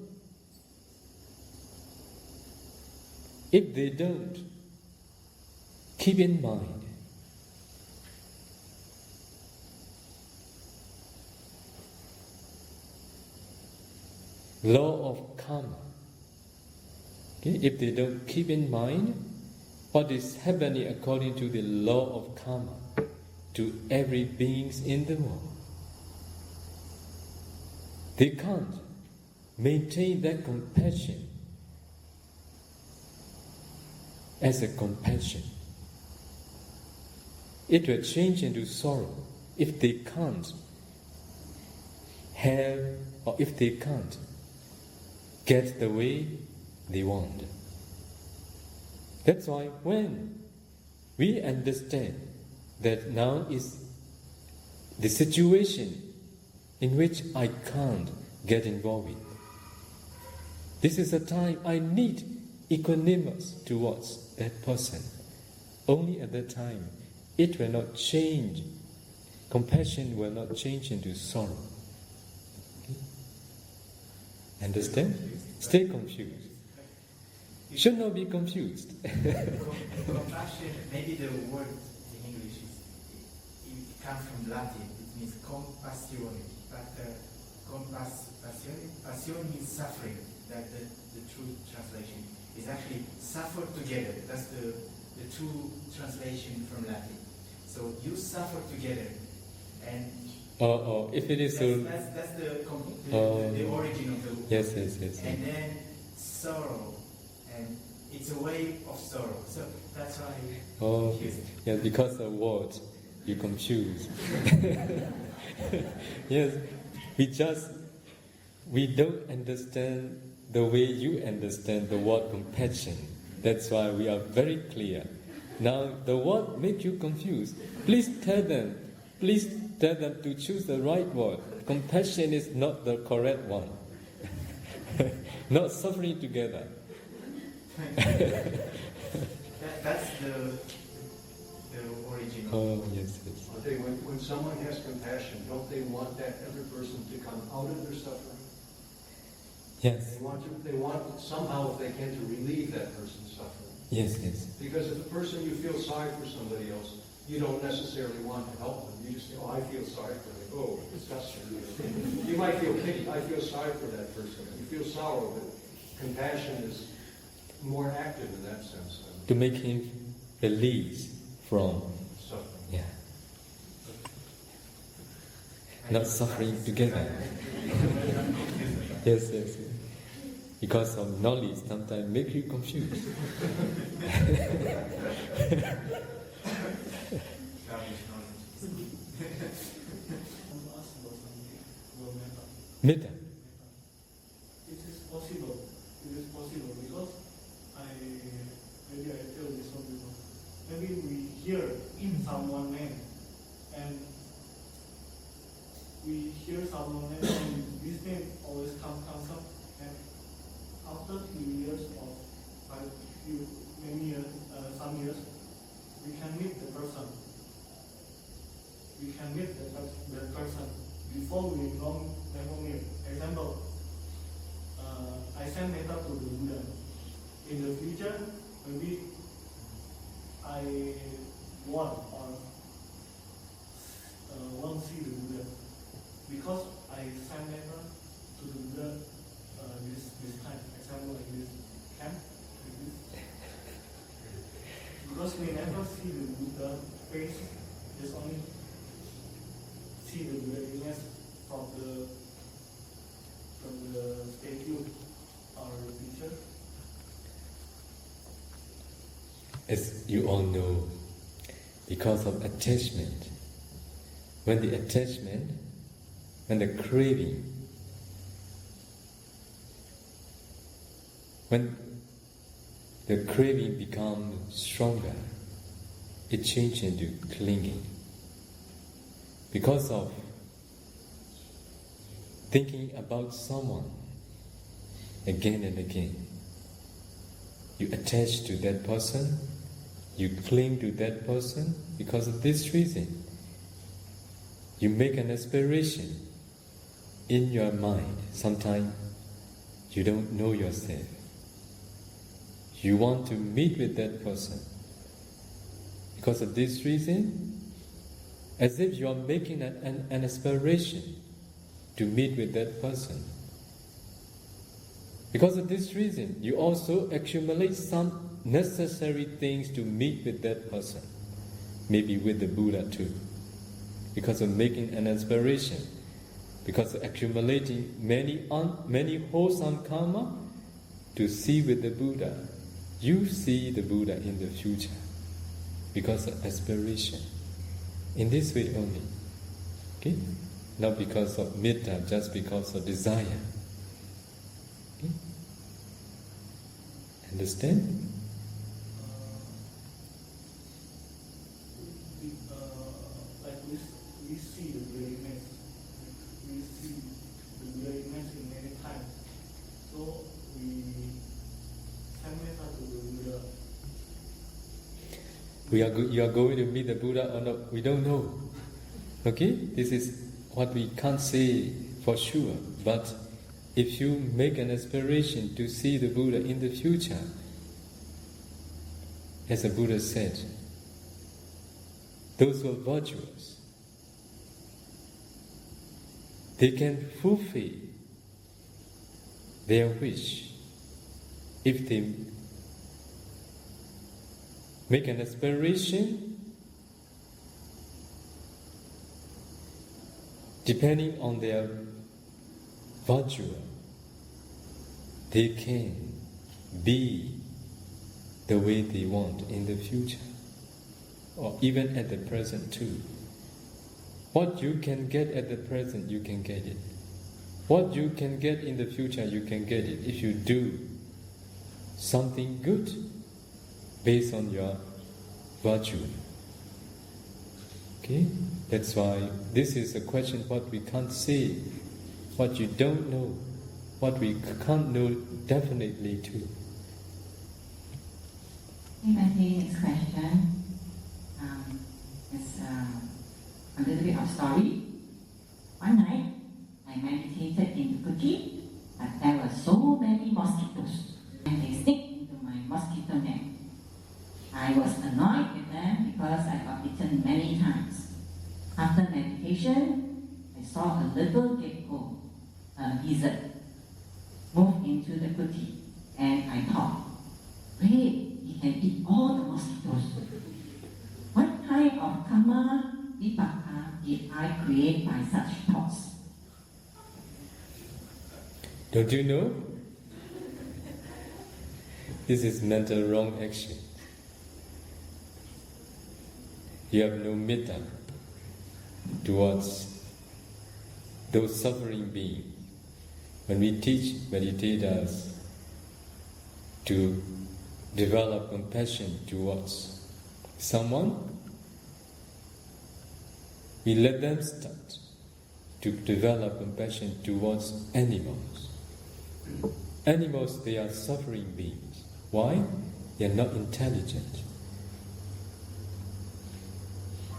keep in mind law of karma, okay? If they don't keep in mind what is happening according to the law of karma to every being in the world, they can't maintain that compassion as a compassion. It will change into sorrow if they can't have, or if they can't get the way they want. That's why when we understand that now is the situation in which I can't get involved with, this is a time I need equanimous towards that person. Only at that time it will not change. Compassion will not change into sorrow. Okay? Understand? Stay confused. Should not be confused. Compassion, maybe the word in English it comes from Latin. It means compassione, but passione means suffering. That the true translation is actually suffer together. That's the true translation from Latin. So you suffer together, and if it is that's the origin of the word. Yes. And then sorrow, and it's a way of sorrow. So that's why. Yeah, because of what you confuse. Yes, we don't understand the way you understand the word compassion. That's why we are very clear. Now, the word make you confused. Please tell them to choose the right word. Compassion is not the correct one. Not suffering together. That's the origin. Yes. When someone has compassion, don't they want that other person to come out of their suffering? Yes. They want somehow, if they can, to relieve that person's suffering. Yes. Because if a person, you feel sorry for somebody else, you don't necessarily want to help them. You just say, I feel sorry for them. Oh, it's disgusting. You might feel pity. I feel sorry for that person. You feel sorrow, but compassion is more active in that sense. To make him release from Suffering. Yeah. Not suffering together. Yes. Because of knowledge sometimes make you confused. Metta. It is possible because maybe I tell this one before. Maybe we hear someone name and this name always comes up, and after few years or some years, we can meet the person. That person before we never meet. Example, I send metta to the Buddha. In the future, maybe I want to see the Buddha. Because I send metta to the Buddha this time, example like this camp, like this. Because we never see the Buddha face, just only see the Buddha image from the statue or picture. As you all know, because of attachment, when the craving, when the craving becomes stronger, it changes into clinging. Because of thinking about someone again and again, you attach to that person, you cling to that person. Because of this reason, you make an aspiration in your mind. Sometimes you don't know yourself. You want to meet with that person. Because of this reason, as if you are making an aspiration to meet with that person. Because of this reason, you also accumulate some necessary things to meet with that person. Maybe with the Buddha too. Because of making an aspiration. Because of accumulating many wholesome karma to see with the Buddha. You see the Buddha in the future. Because of aspiration. In this way only. Okay? Not because of metta, just because of desire. Okay? Understand? Like we see the Buddha image. We see the Buddha image in many times. So we send metta to the Buddha. You are going to meet the Buddha or not? We don't know. Okay? This is what we can't say for sure. But if you make an aspiration to see the Buddha in the future, as the Buddha said, those who are virtuous, they can fulfill their wish if they make an aspiration depending on their virtue. They can be the way they want in the future, or even at the present too. What you can get at the present, you can get it. What you can get in the future, you can get it if you do something good based on your virtue. Okay? That's why this is a question what we can't say, what you don't know, what we can't know definitely too. Next question is a little bit of story. One night, I meditated in the kuti, but there were so many mosquitoes, and they stick into my mosquito net. I was annoyed with them because I got bitten many times. After meditation, I saw a little gecko, a lizard, move into the kuti, and I thought, wait, he can eat all the mosquitoes. What kind of karma vipaka did I create by such thoughts? Don't you know? This is mental wrong action. You have no metta towards those suffering beings. When we teach meditators to develop compassion towards someone, we let them start to develop compassion towards animals. Animals, they are suffering beings. Why? They are not intelligent.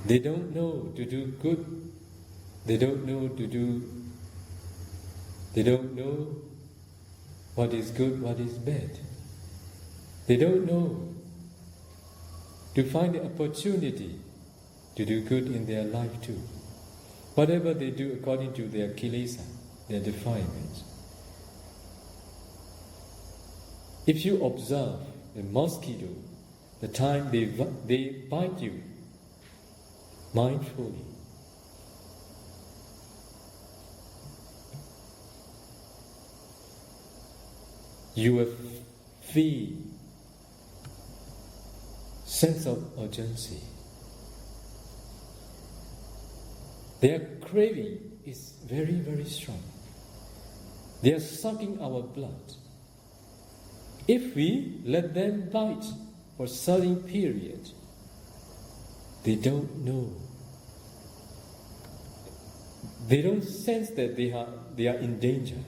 They don't know to do good. They don't know what is good, what is bad. They don't know to find the opportunity to do good in their life too. Whatever they do according to their kilesa, their defilements. If you observe the mosquito, the time they bite you, mindfully, you will feel sense of urgency. Their craving is very, very strong. They are sucking our blood. If we let them bite for a certain period, they don't know. They don't sense that they are in danger.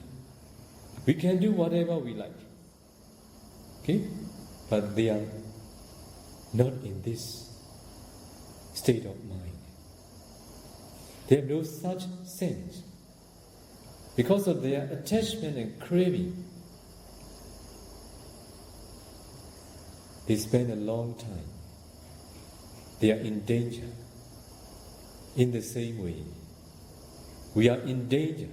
We can do whatever we like. Okay? But they are not in this state of mind. They have no such sense. Because of their attachment and craving, they spend a long time. They are in danger. In the same way, we are in danger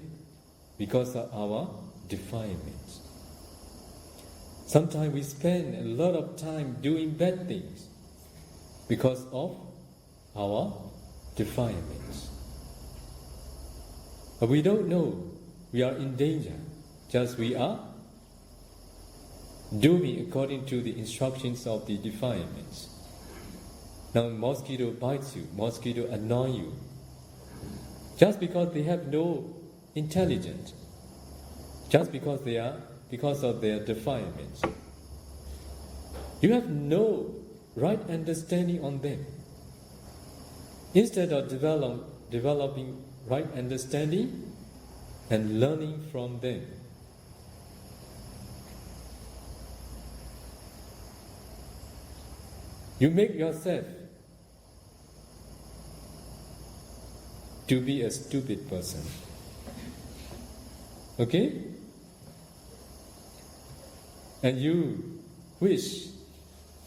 because of our defilements. Sometimes we spend a lot of time doing bad things because of our defilements. But we don't know we are in danger, just we are doing according to the instructions of the defilements. Now mosquito bites you, mosquito annoy you, just because they have no intelligence, just because of their defilements. You have no right understanding on them. Instead of developing right understanding and learning from them, you make yourself to be a stupid person. Okay? And you wish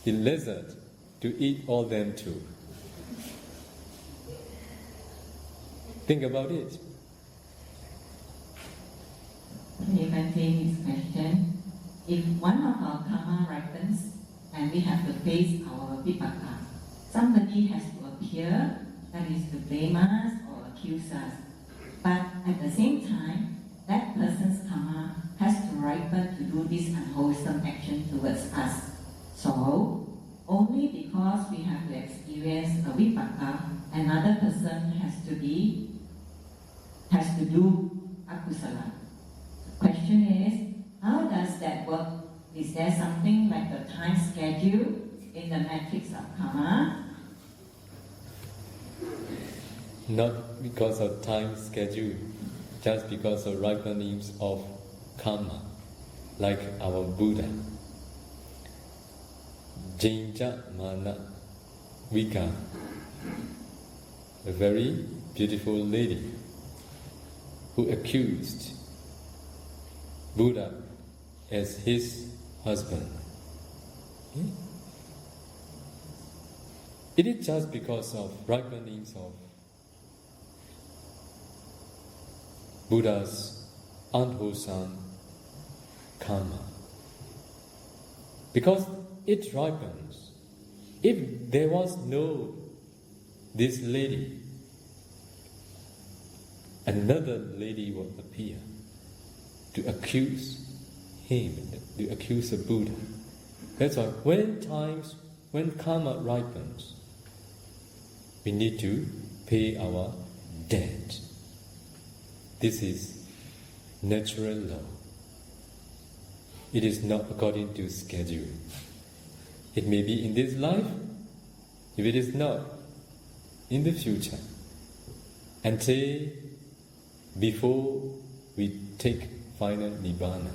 the lizard to eat all them too. Think about it. You can take this question. If one of our karma ripens and we have to face our vipaka, somebody has to appear, that is to blame us or accuse us. But at the same time, that person's karma has to ripen to do this unwholesome action towards us. So, only because we have to experience a vipaka, another person has to do akusala. The question is, how does that work? Is there something like the time schedule in the matrix of karma? Not because of time schedule, just because of ripenings of karma, like our Buddha. Jinja Mana Vika, a very beautiful lady who accused Buddha as his husband. It is just because of ripenings of Buddha's unwholesome karma. Because it ripens. If there was no this lady, another lady would appear to accuse him, to accuse the Buddha. That's why when karma ripens, we need to pay our debt. This is natural law. It is not according to schedule. It may be in this life, if it is not, in the future. Until before we take final nibbana.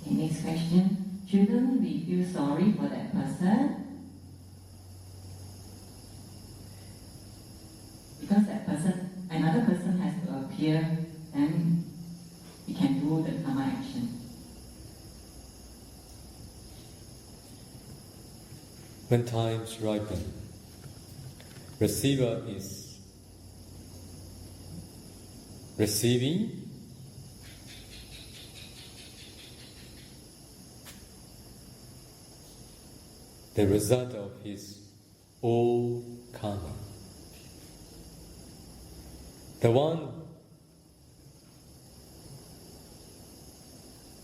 Okay, next question. Shouldn't we feel sorry for that person? Because that person, another person has to appear, and we can do the karma action. When times ripen, receiver is receiving the result of his old karma. The one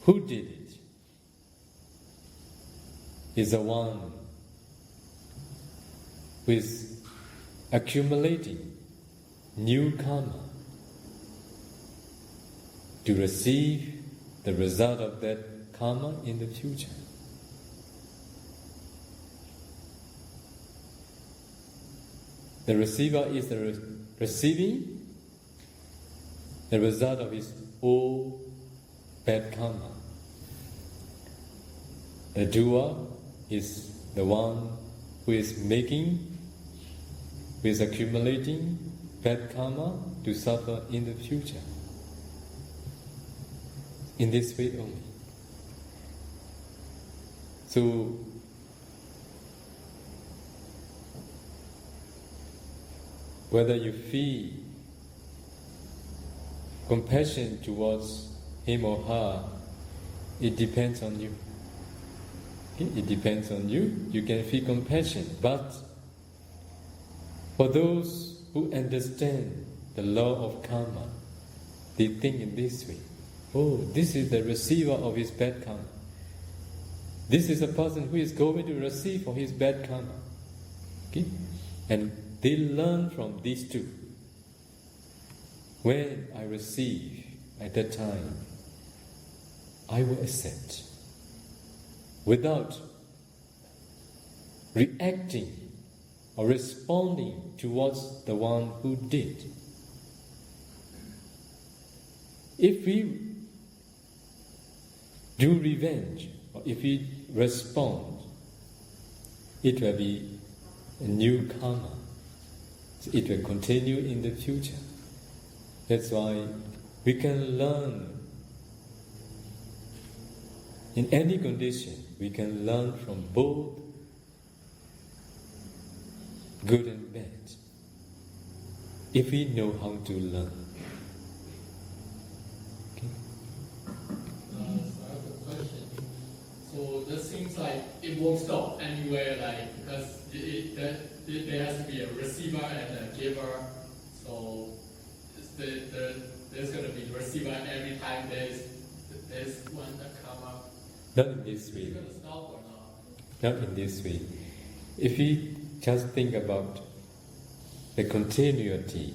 who did it is the one who is accumulating new karma to receive the result of that karma in the future. The receiver is receiving the result of his old bad karma. The doer is the one who is accumulating bad karma to suffer in the future. In this way only. So, whether you feel compassion towards him or her, it depends on you. Okay? It depends on you. You can feel compassion, but for those who understand the law of karma, they think in this way. Oh, this is the receiver of his bad karma. This is a person who is going to receive for his bad karma. Okay? And they learn from these two. When I receive at that time, I will accept without reacting or responding towards the one who did. If we do revenge, or if we respond, it will be a new karma. So it will continue in the future. That's why we can learn In any condition, we can learn from both good and bad, if we know how to learn. Okay? So I have a question. So that seems like it won't stop anywhere, like because there has to be a receiver and a giver. So there's going to be a receiver every time there's one that come up. Not in this Is way. it going to stop or not? Not in this way. If we just think about the continuity,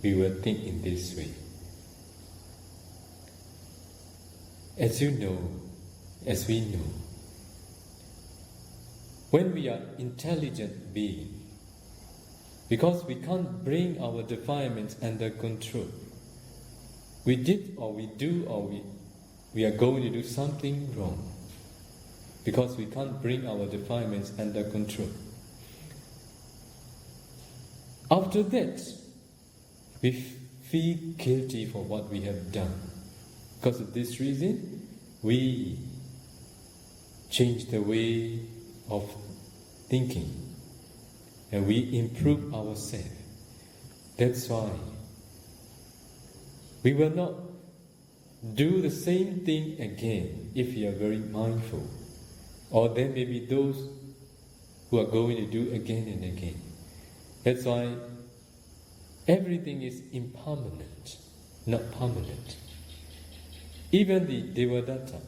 we will think in this way. As you know, as we know, when we are intelligent beings, because we can't bring our defilements under control, we did or we do or we are going to do something wrong, because we can't bring our defilements under control. After that, we feel guilty for what we have done. Because of this reason, we change the way of thinking and we improve ourselves. That's why we will not do the same thing again if we are very mindful. Or there may be those who are going to do again and again. That's why everything is impermanent, not permanent. Even the Devadatta,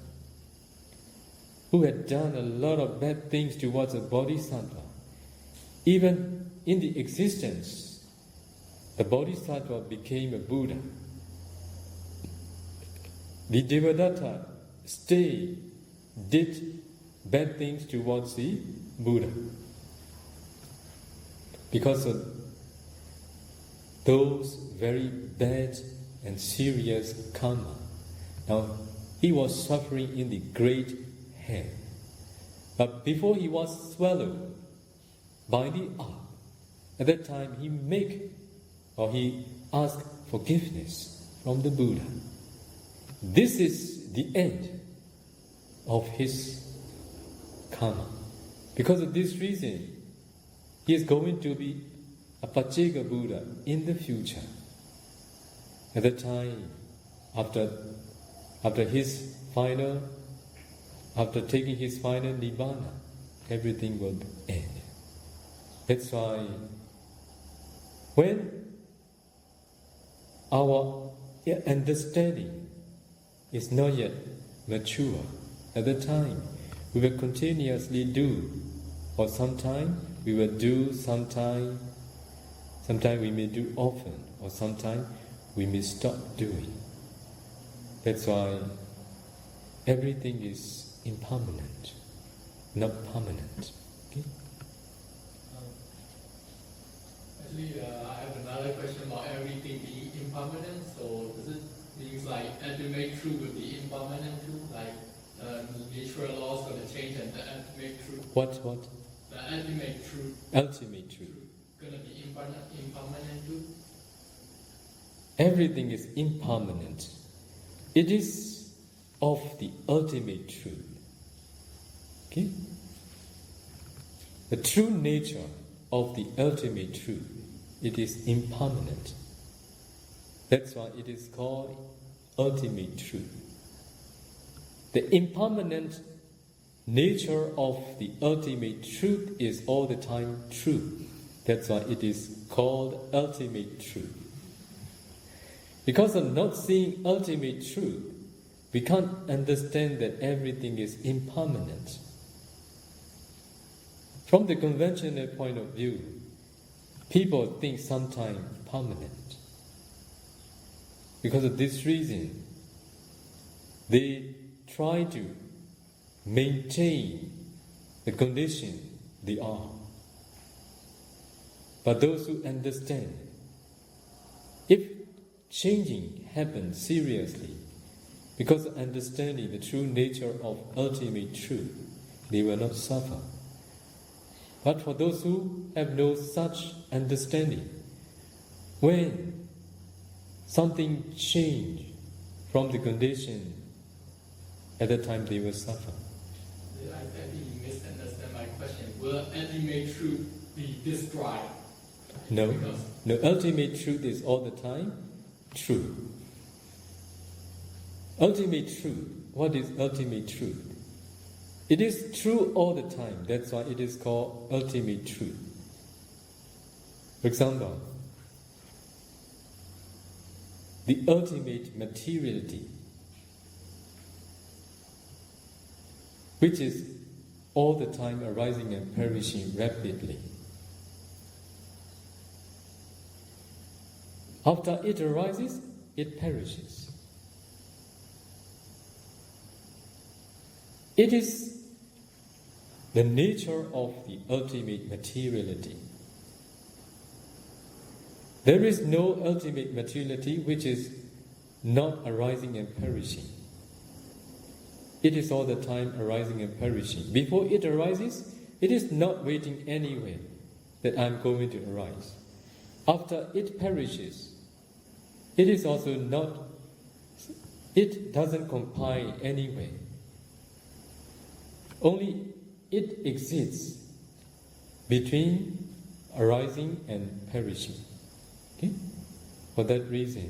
who had done a lot of bad things towards a bodhisattva, even in the existence, the bodhisattva became a Buddha. The Devadatta did bad things towards the Buddha. Because of those very bad and serious karma. Now, he was suffering in the great hell. But before he was swallowed by the ark, at that time he asked forgiveness from the Buddha. This is the end of his karma. Because of this reason, he is going to be a Pacceka Buddha in the future. At that time, after taking his final nibbana, everything will end. That's why when our understanding is not yet mature, at that time we will continuously do, or sometime we will do, sometime we may do often, or sometime we may stop doing. That's why everything is impermanent, not permanent. Okay? Actually, I have another question about everything being impermanent. So does it mean like ultimate truth will be impermanent too? Like natural laws going to change and the ultimate truth? What? The ultimate truth. Ultimate truth. Going to be impermanent too? Everything is impermanent. It is of the ultimate truth. Okay? The true nature of the ultimate truth, it is impermanent. That's why it is called ultimate truth. The impermanent nature of the ultimate truth is all the time true. That's why it is called ultimate truth. Because of not seeing ultimate truth, we can't understand that everything is impermanent. From the conventional point of view, people think sometimes permanent. Because of this reason, they try to maintain the condition they are. But those who understand, if changing happens seriously, because of understanding the true nature of ultimate truth, they will not suffer. But for those who have no such understanding, when something changes from the condition At that time they will suffer. I think you misunderstand my question. Will ultimate truth be destroyed? No. Because No, ultimate truth is all the time true. Ultimate truth. What is ultimate truth? It is true all the time. That's why it is called ultimate truth. For example, the ultimate materiality, which is all the time arising and perishing rapidly. After it arises, it perishes. It is the nature of the ultimate materiality. There is no ultimate materiality which is not arising and perishing. It is all the time arising and perishing. Before it arises, it is not waiting anywhere that I'm going to arise. After it perishes, it is also not, it doesn't compile anywhere. Only it exists between arising and perishing. Okay? For that reason,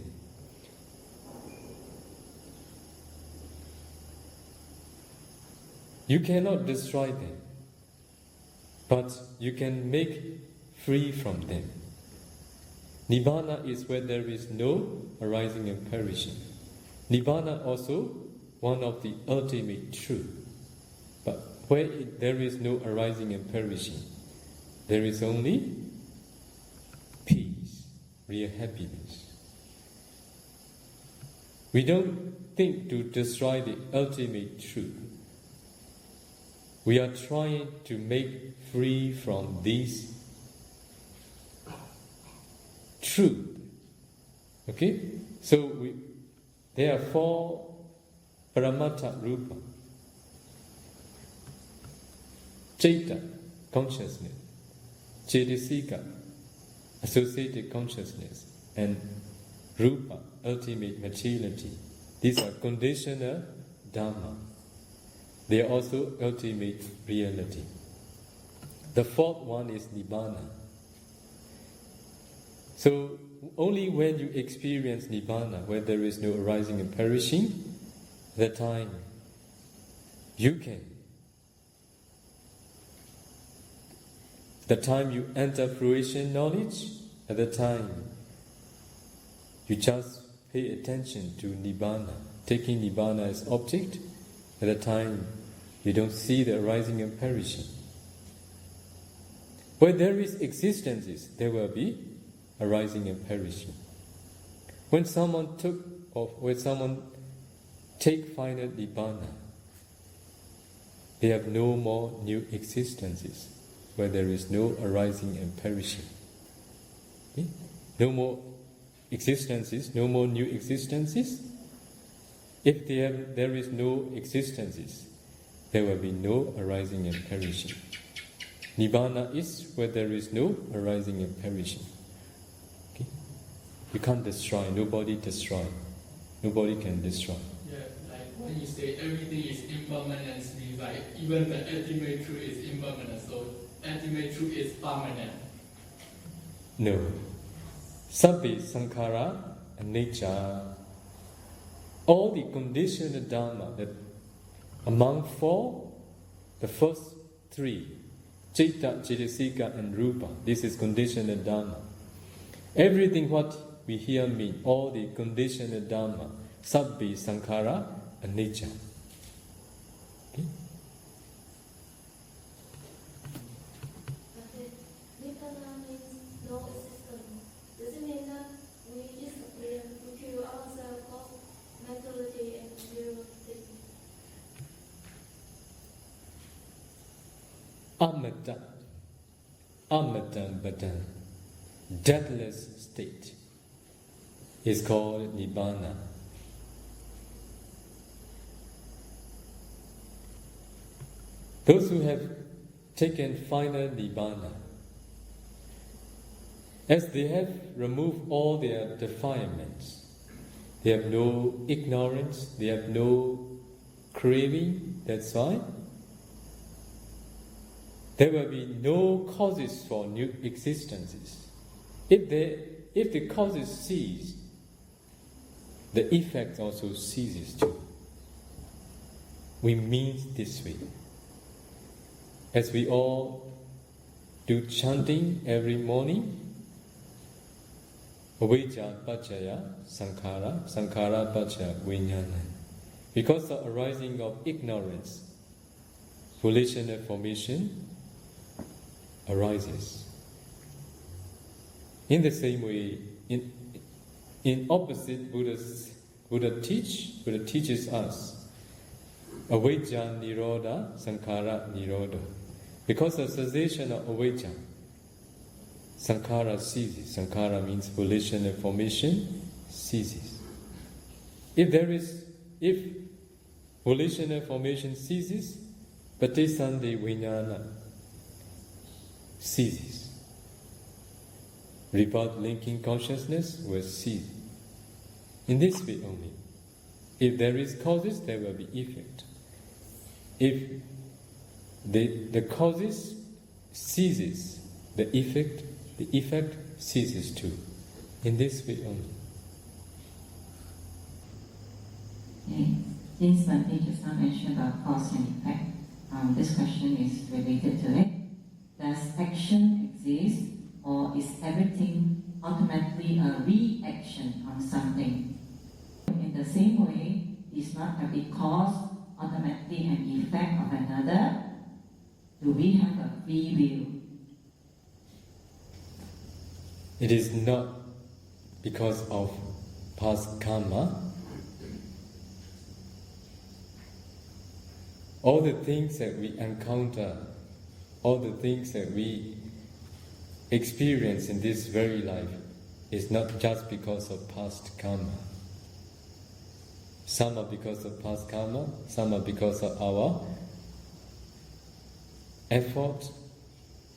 you cannot destroy them, but you can make free from them. Nibbana is where there is no arising and perishing. Nibbana also one of the ultimate truth. But where there is no arising and perishing, there is only peace, real happiness. We don't think to destroy the ultimate truth. We are trying to make free from this truth. Okay? So there are 4 paramattha rupa. Citta, consciousness. Cetasika, associated consciousness. And rupa, ultimate materiality. These are conditional dharma. They are also ultimate reality. The 4th one is nibbana. So only when you experience nibbana, where there is no arising and perishing, that time you can. The time you enter fruition knowledge, at the time you just pay attention to nibbana, taking nibbana as object. At the time you don't see the arising and perishing. Where there is existences, there will be arising and perishing. When someone take final nibbana, they have no more new existences, where there is no arising and perishing. Okay? No more existences, no more new existences. If there is no existences, there will be no arising and perishing. Nibbana is where there is no arising and perishing. Okay? You can't destroy, nobody destroy. Nobody can destroy. yeah, like when you say everything is impermanent, means like even the ultimate truth is impermanent, so ultimate truth is permanent. No. Sabbe sankhara anicca. All the conditional dharma that among 4, the first 3, citta, cetasika and rupa, this is conditional dharma. Everything what we hear mean, all the conditional dharma, sabbe sankhara anicca. Okay? Nibbana means no existence. Does it mean that we disappear, we kill ourselves of mentality and reality? Amata Badan, deathless state, is called Nibbana. Those who have taken final Nibbana, as they have removed all their defilements, they have no ignorance, they have no craving, that's why there will be no causes for new existences. If the causes cease, the effect also ceases too. We mean this way. As we all do chanting every morning, avijja paccaya sankhara, sankhara paccaya vijnana. Because of the arising of ignorance, volitional formation arises. In the same way, in opposite, Buddha teaches us avijja nirodha, sankhara nirodha. Because of cessation of avijja, sankhara ceases. Sankhara means volitional formation ceases. If volitional formation ceases, patisandhi vijnana ceases. Rebirth linking consciousness will cease. In this way only. If there is causes, there will be effect. If the causes ceases, the effect ceases too. In this way only. Okay. Since Bhante just now mentioned about cause and effect, this question is related to it. Does action exist, or is everything automatically a reaction on something? In the same way, is not every cause automatically an effect of another? Do we have a free will? It is not because of past karma. All the things that we encounter, all the things that we experience in this very life is not just because of past karma. Some are because of past karma, some are because of our effort,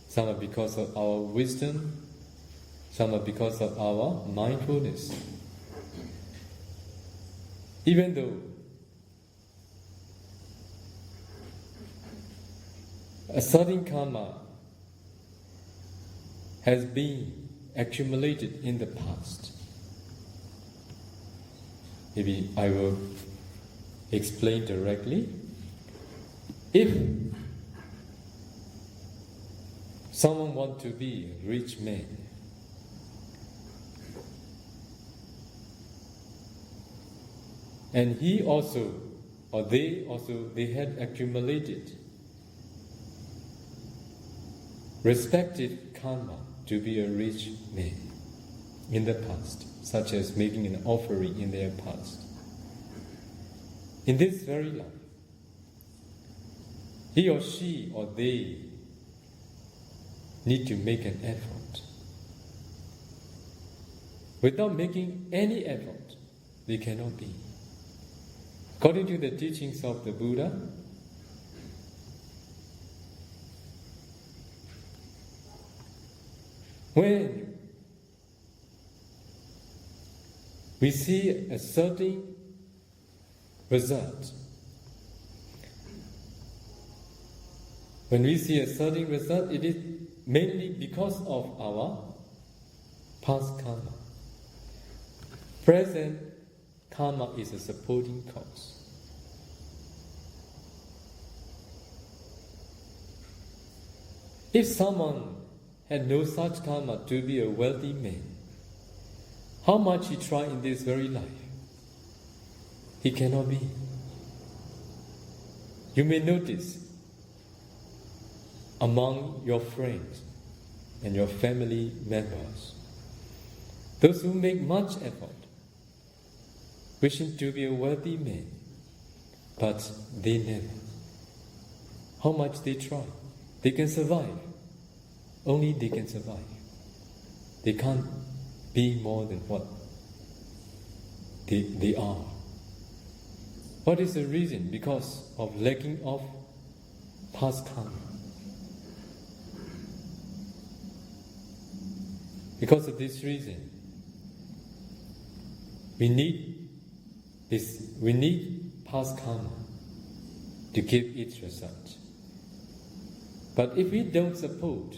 some are because of our wisdom, some are because of our mindfulness. Even though a certain karma has been accumulated in the past, maybe I will explain directly. If someone wants to be a rich man, and he also, or they had accumulated respective karma to be a rich man in the past, such as making an offering in their past. In this very life, he or she or they need to make an effort. Without making any effort, they cannot be. According to the teachings of the Buddha, when we see a certain result, it is mainly because of our past karma. Present karma is a supporting cause. If someone had no such karma to be a wealthy man, how much he tried in this very life, he cannot be. You may notice among your friends and your family members, those who make much effort, wishing to be a wealthy man, but they never. How much they try, they can survive. Only they can survive. They can't be more than what they are. What is the reason? Because of lacking of past karma. Because of this reason, we need past karma to give its result. But if we don't support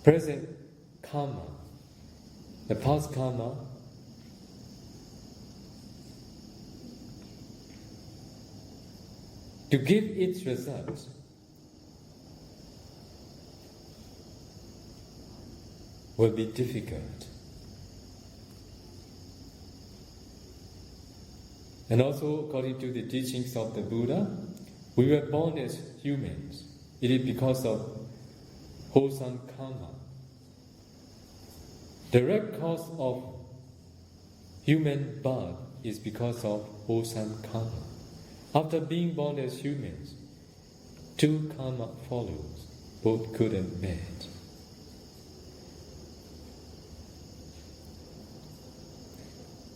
present karma, the past karma, to give its result, will be difficult. And also, according to the teachings of the Buddha, we were born as humans. It is because of wholesome karma. Direct cause of human birth is because of wholesome karma. After being born as humans, two karma follows, both good and bad.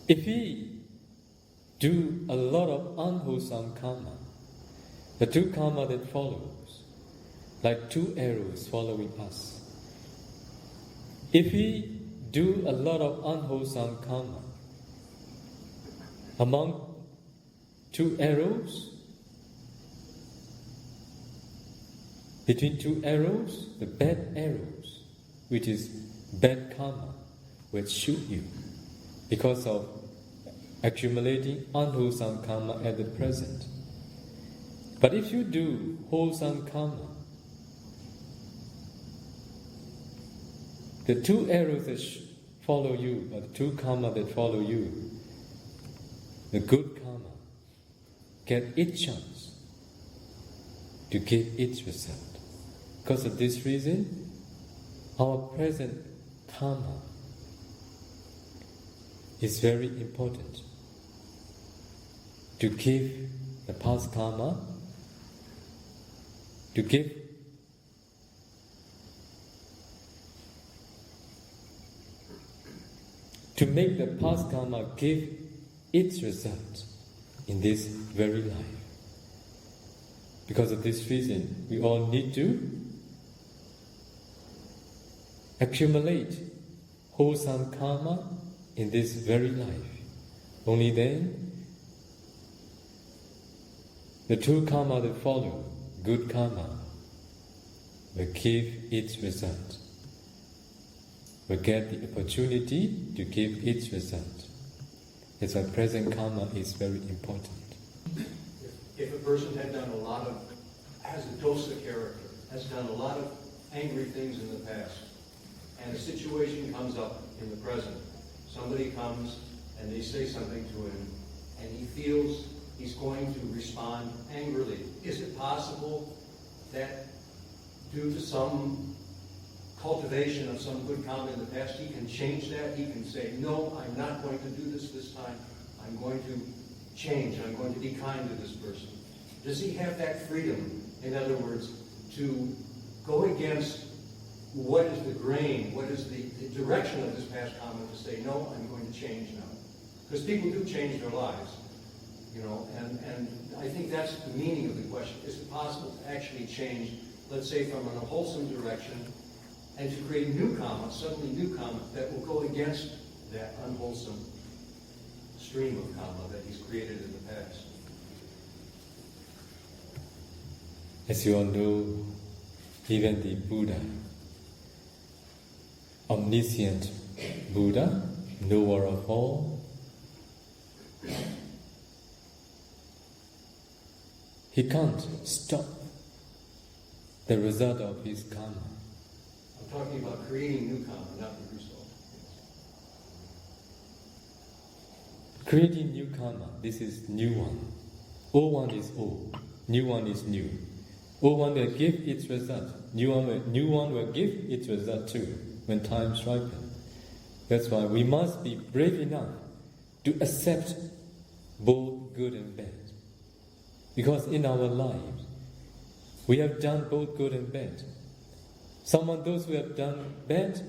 If we do a lot of unwholesome karma, the two karma that follows, like two arrows following us. If we do a lot of unwholesome karma, among two arrows, between two arrows, the bad arrows, which is bad karma, will shoot you because of accumulating unwholesome karma at the present. But if you do wholesome karma, the two arrows that follow you, or the two karma that follow you, the good karma, get its chance to give its result. Because of this reason, our present karma is very important. To give the past karma, to make the past karma give its result in this very life. Because of this reason, we all need to accumulate wholesome karma in this very life. Only then, the true karma that follow, good karma, will give its result, will get the opportunity to give its result. That's why present karma is very important. If a person has a dosa character, has done a lot of angry things in the past, and a situation comes up in the present, somebody comes and they say something to him, and he feels he's going to respond angrily. Is it possible that due to some cultivation of some good karma in the past, he can change that? He can say, no, I'm not going to do this time. I'm going to change. I'm going to be kind to this person. Does he have that freedom, in other words, to go against what is the grain, what is the direction of this past karma, to say, no, I'm going to change now? Because people do change their lives. And I think that's the meaning of the question. Is it possible to actually change, let's say, from an unwholesome direction and to create new karma, suddenly new karma, that will go against that unwholesome stream of karma that he's created in the past? As you all know, even the Buddha, omniscient Buddha, knower of all, he can't stop the result of his karma. I'm talking about creating new karma, not the result. Creating new karma, this is new one. Old one is old, new one is new. Old one will give its result, new one will give its result too, when times ripen. That's why we must be brave enough to accept both good and bad. Because in our lives, we have done both good and bad. Those who have done bad,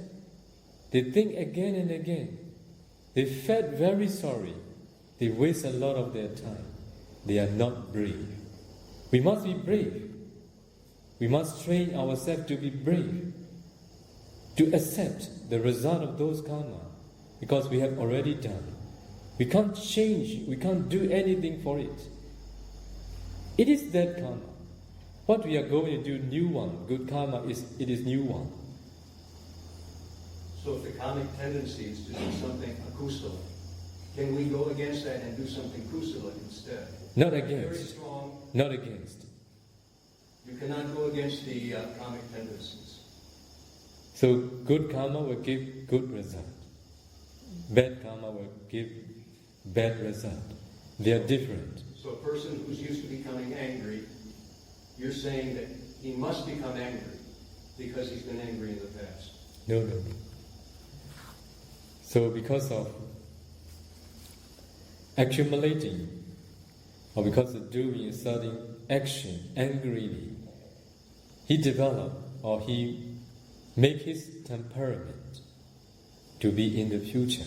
they think again and again. They felt very sorry. They waste a lot of their time. They are not brave. We must be brave. We must train ourselves to be brave, to accept the result of those karma, because we have already done. We can't change, we can't do anything for it. It is that karma. What we are going to do, new one, good karma, it is new one. So if the karmic tendency is to do something akusala, can we go against that and do something kusala instead? Not Very against. strong. Not against. You cannot go against the karmic tendencies. So good karma will give good result. Bad karma will give bad result. They are different. So a person who's used to becoming angry, you're saying that he must become angry because he's been angry in the past. No. So because of accumulating, or because of doing a certain action angrily, he develop or he make his temperament to be in the future.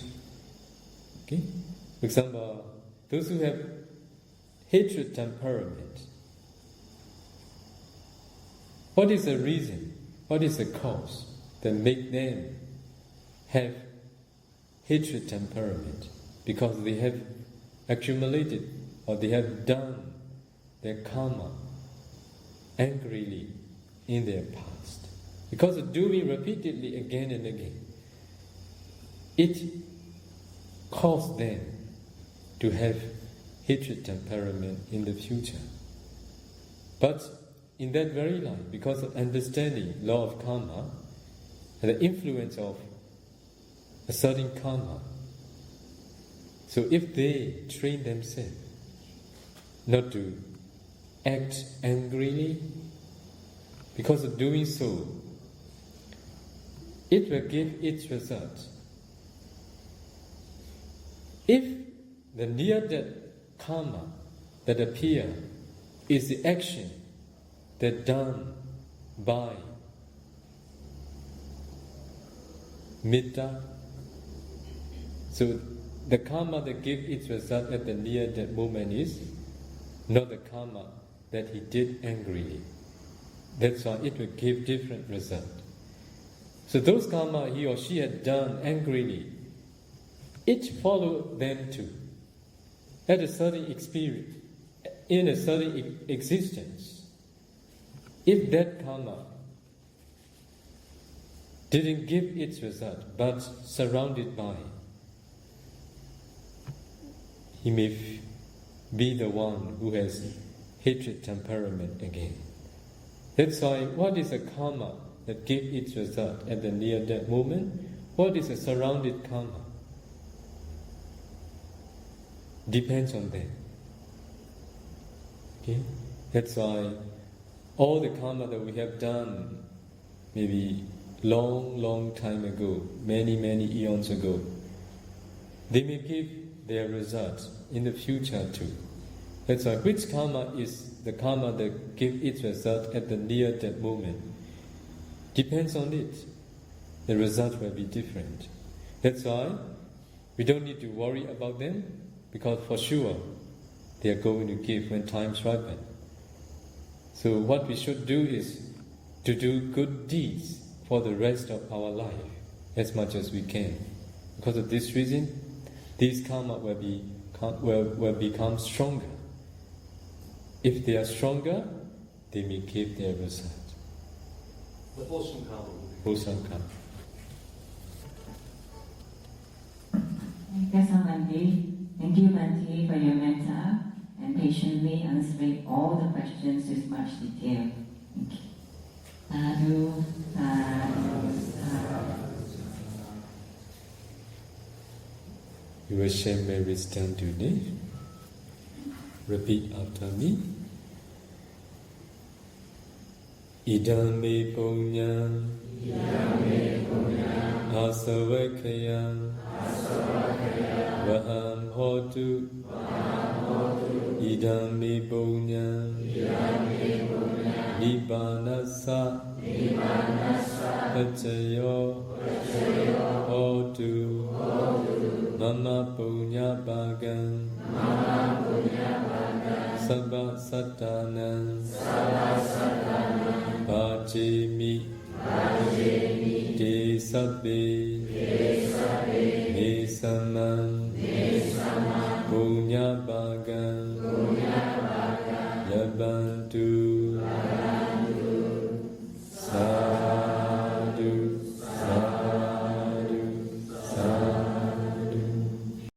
Okay? For example, those who have hatred temperament, what is the reason, what is the cause that make them have hatred temperament? Because they have accumulated or they have done their karma angrily in their past. Because of doing repeatedly again and again, it caused them to have hatred temperament in the future. But in that very life, because of understanding law of karma and the influence of a certain karma, so if they train themselves not to act angrily, because of doing so, it will give its result. If the near-death karma that appear is the action that done by metta, so the karma that gives its result at the near-death moment is not the karma that he did angrily. That's why it will give different result. So those karma he or she had done angrily, it follow them too. At a certain experience, in a certain existence, if that karma didn't give its result, but surrounded by, he may be the one who has hatred temperament again. That's why, what is a karma that gives its result at the near-death moment? What is a surrounded karma? Depends on them. Okay? That's why all the karma that we have done, maybe long time ago, many eons ago, they may give their results in the future too. That's why which karma is the karma that gives its result at the near-death moment? Depends on it. The result will be different. That's why we don't need to worry about them, because for sure they are going to give when times ripen. So what we should do is to do good deeds for the rest of our life as much as we can. Because of this reason, these karma will become stronger. If they are stronger, they may give their result. The wholesome karma. Wholesome karma. Thank you, Bhante, for your metta and patiently answering all the questions with much detail. Thank you. Sadhu, sadhu, sadhu. You will share my wisdom today. Repeat after me. Idam me punyam, asavakayam, vaham hotu, idam me punyam, nibbanasa, pacayo, hotu, mama punya bhagam, sabba satanam, Bhajemi, Te Sabbe, Nesamam, Punya Bhagam,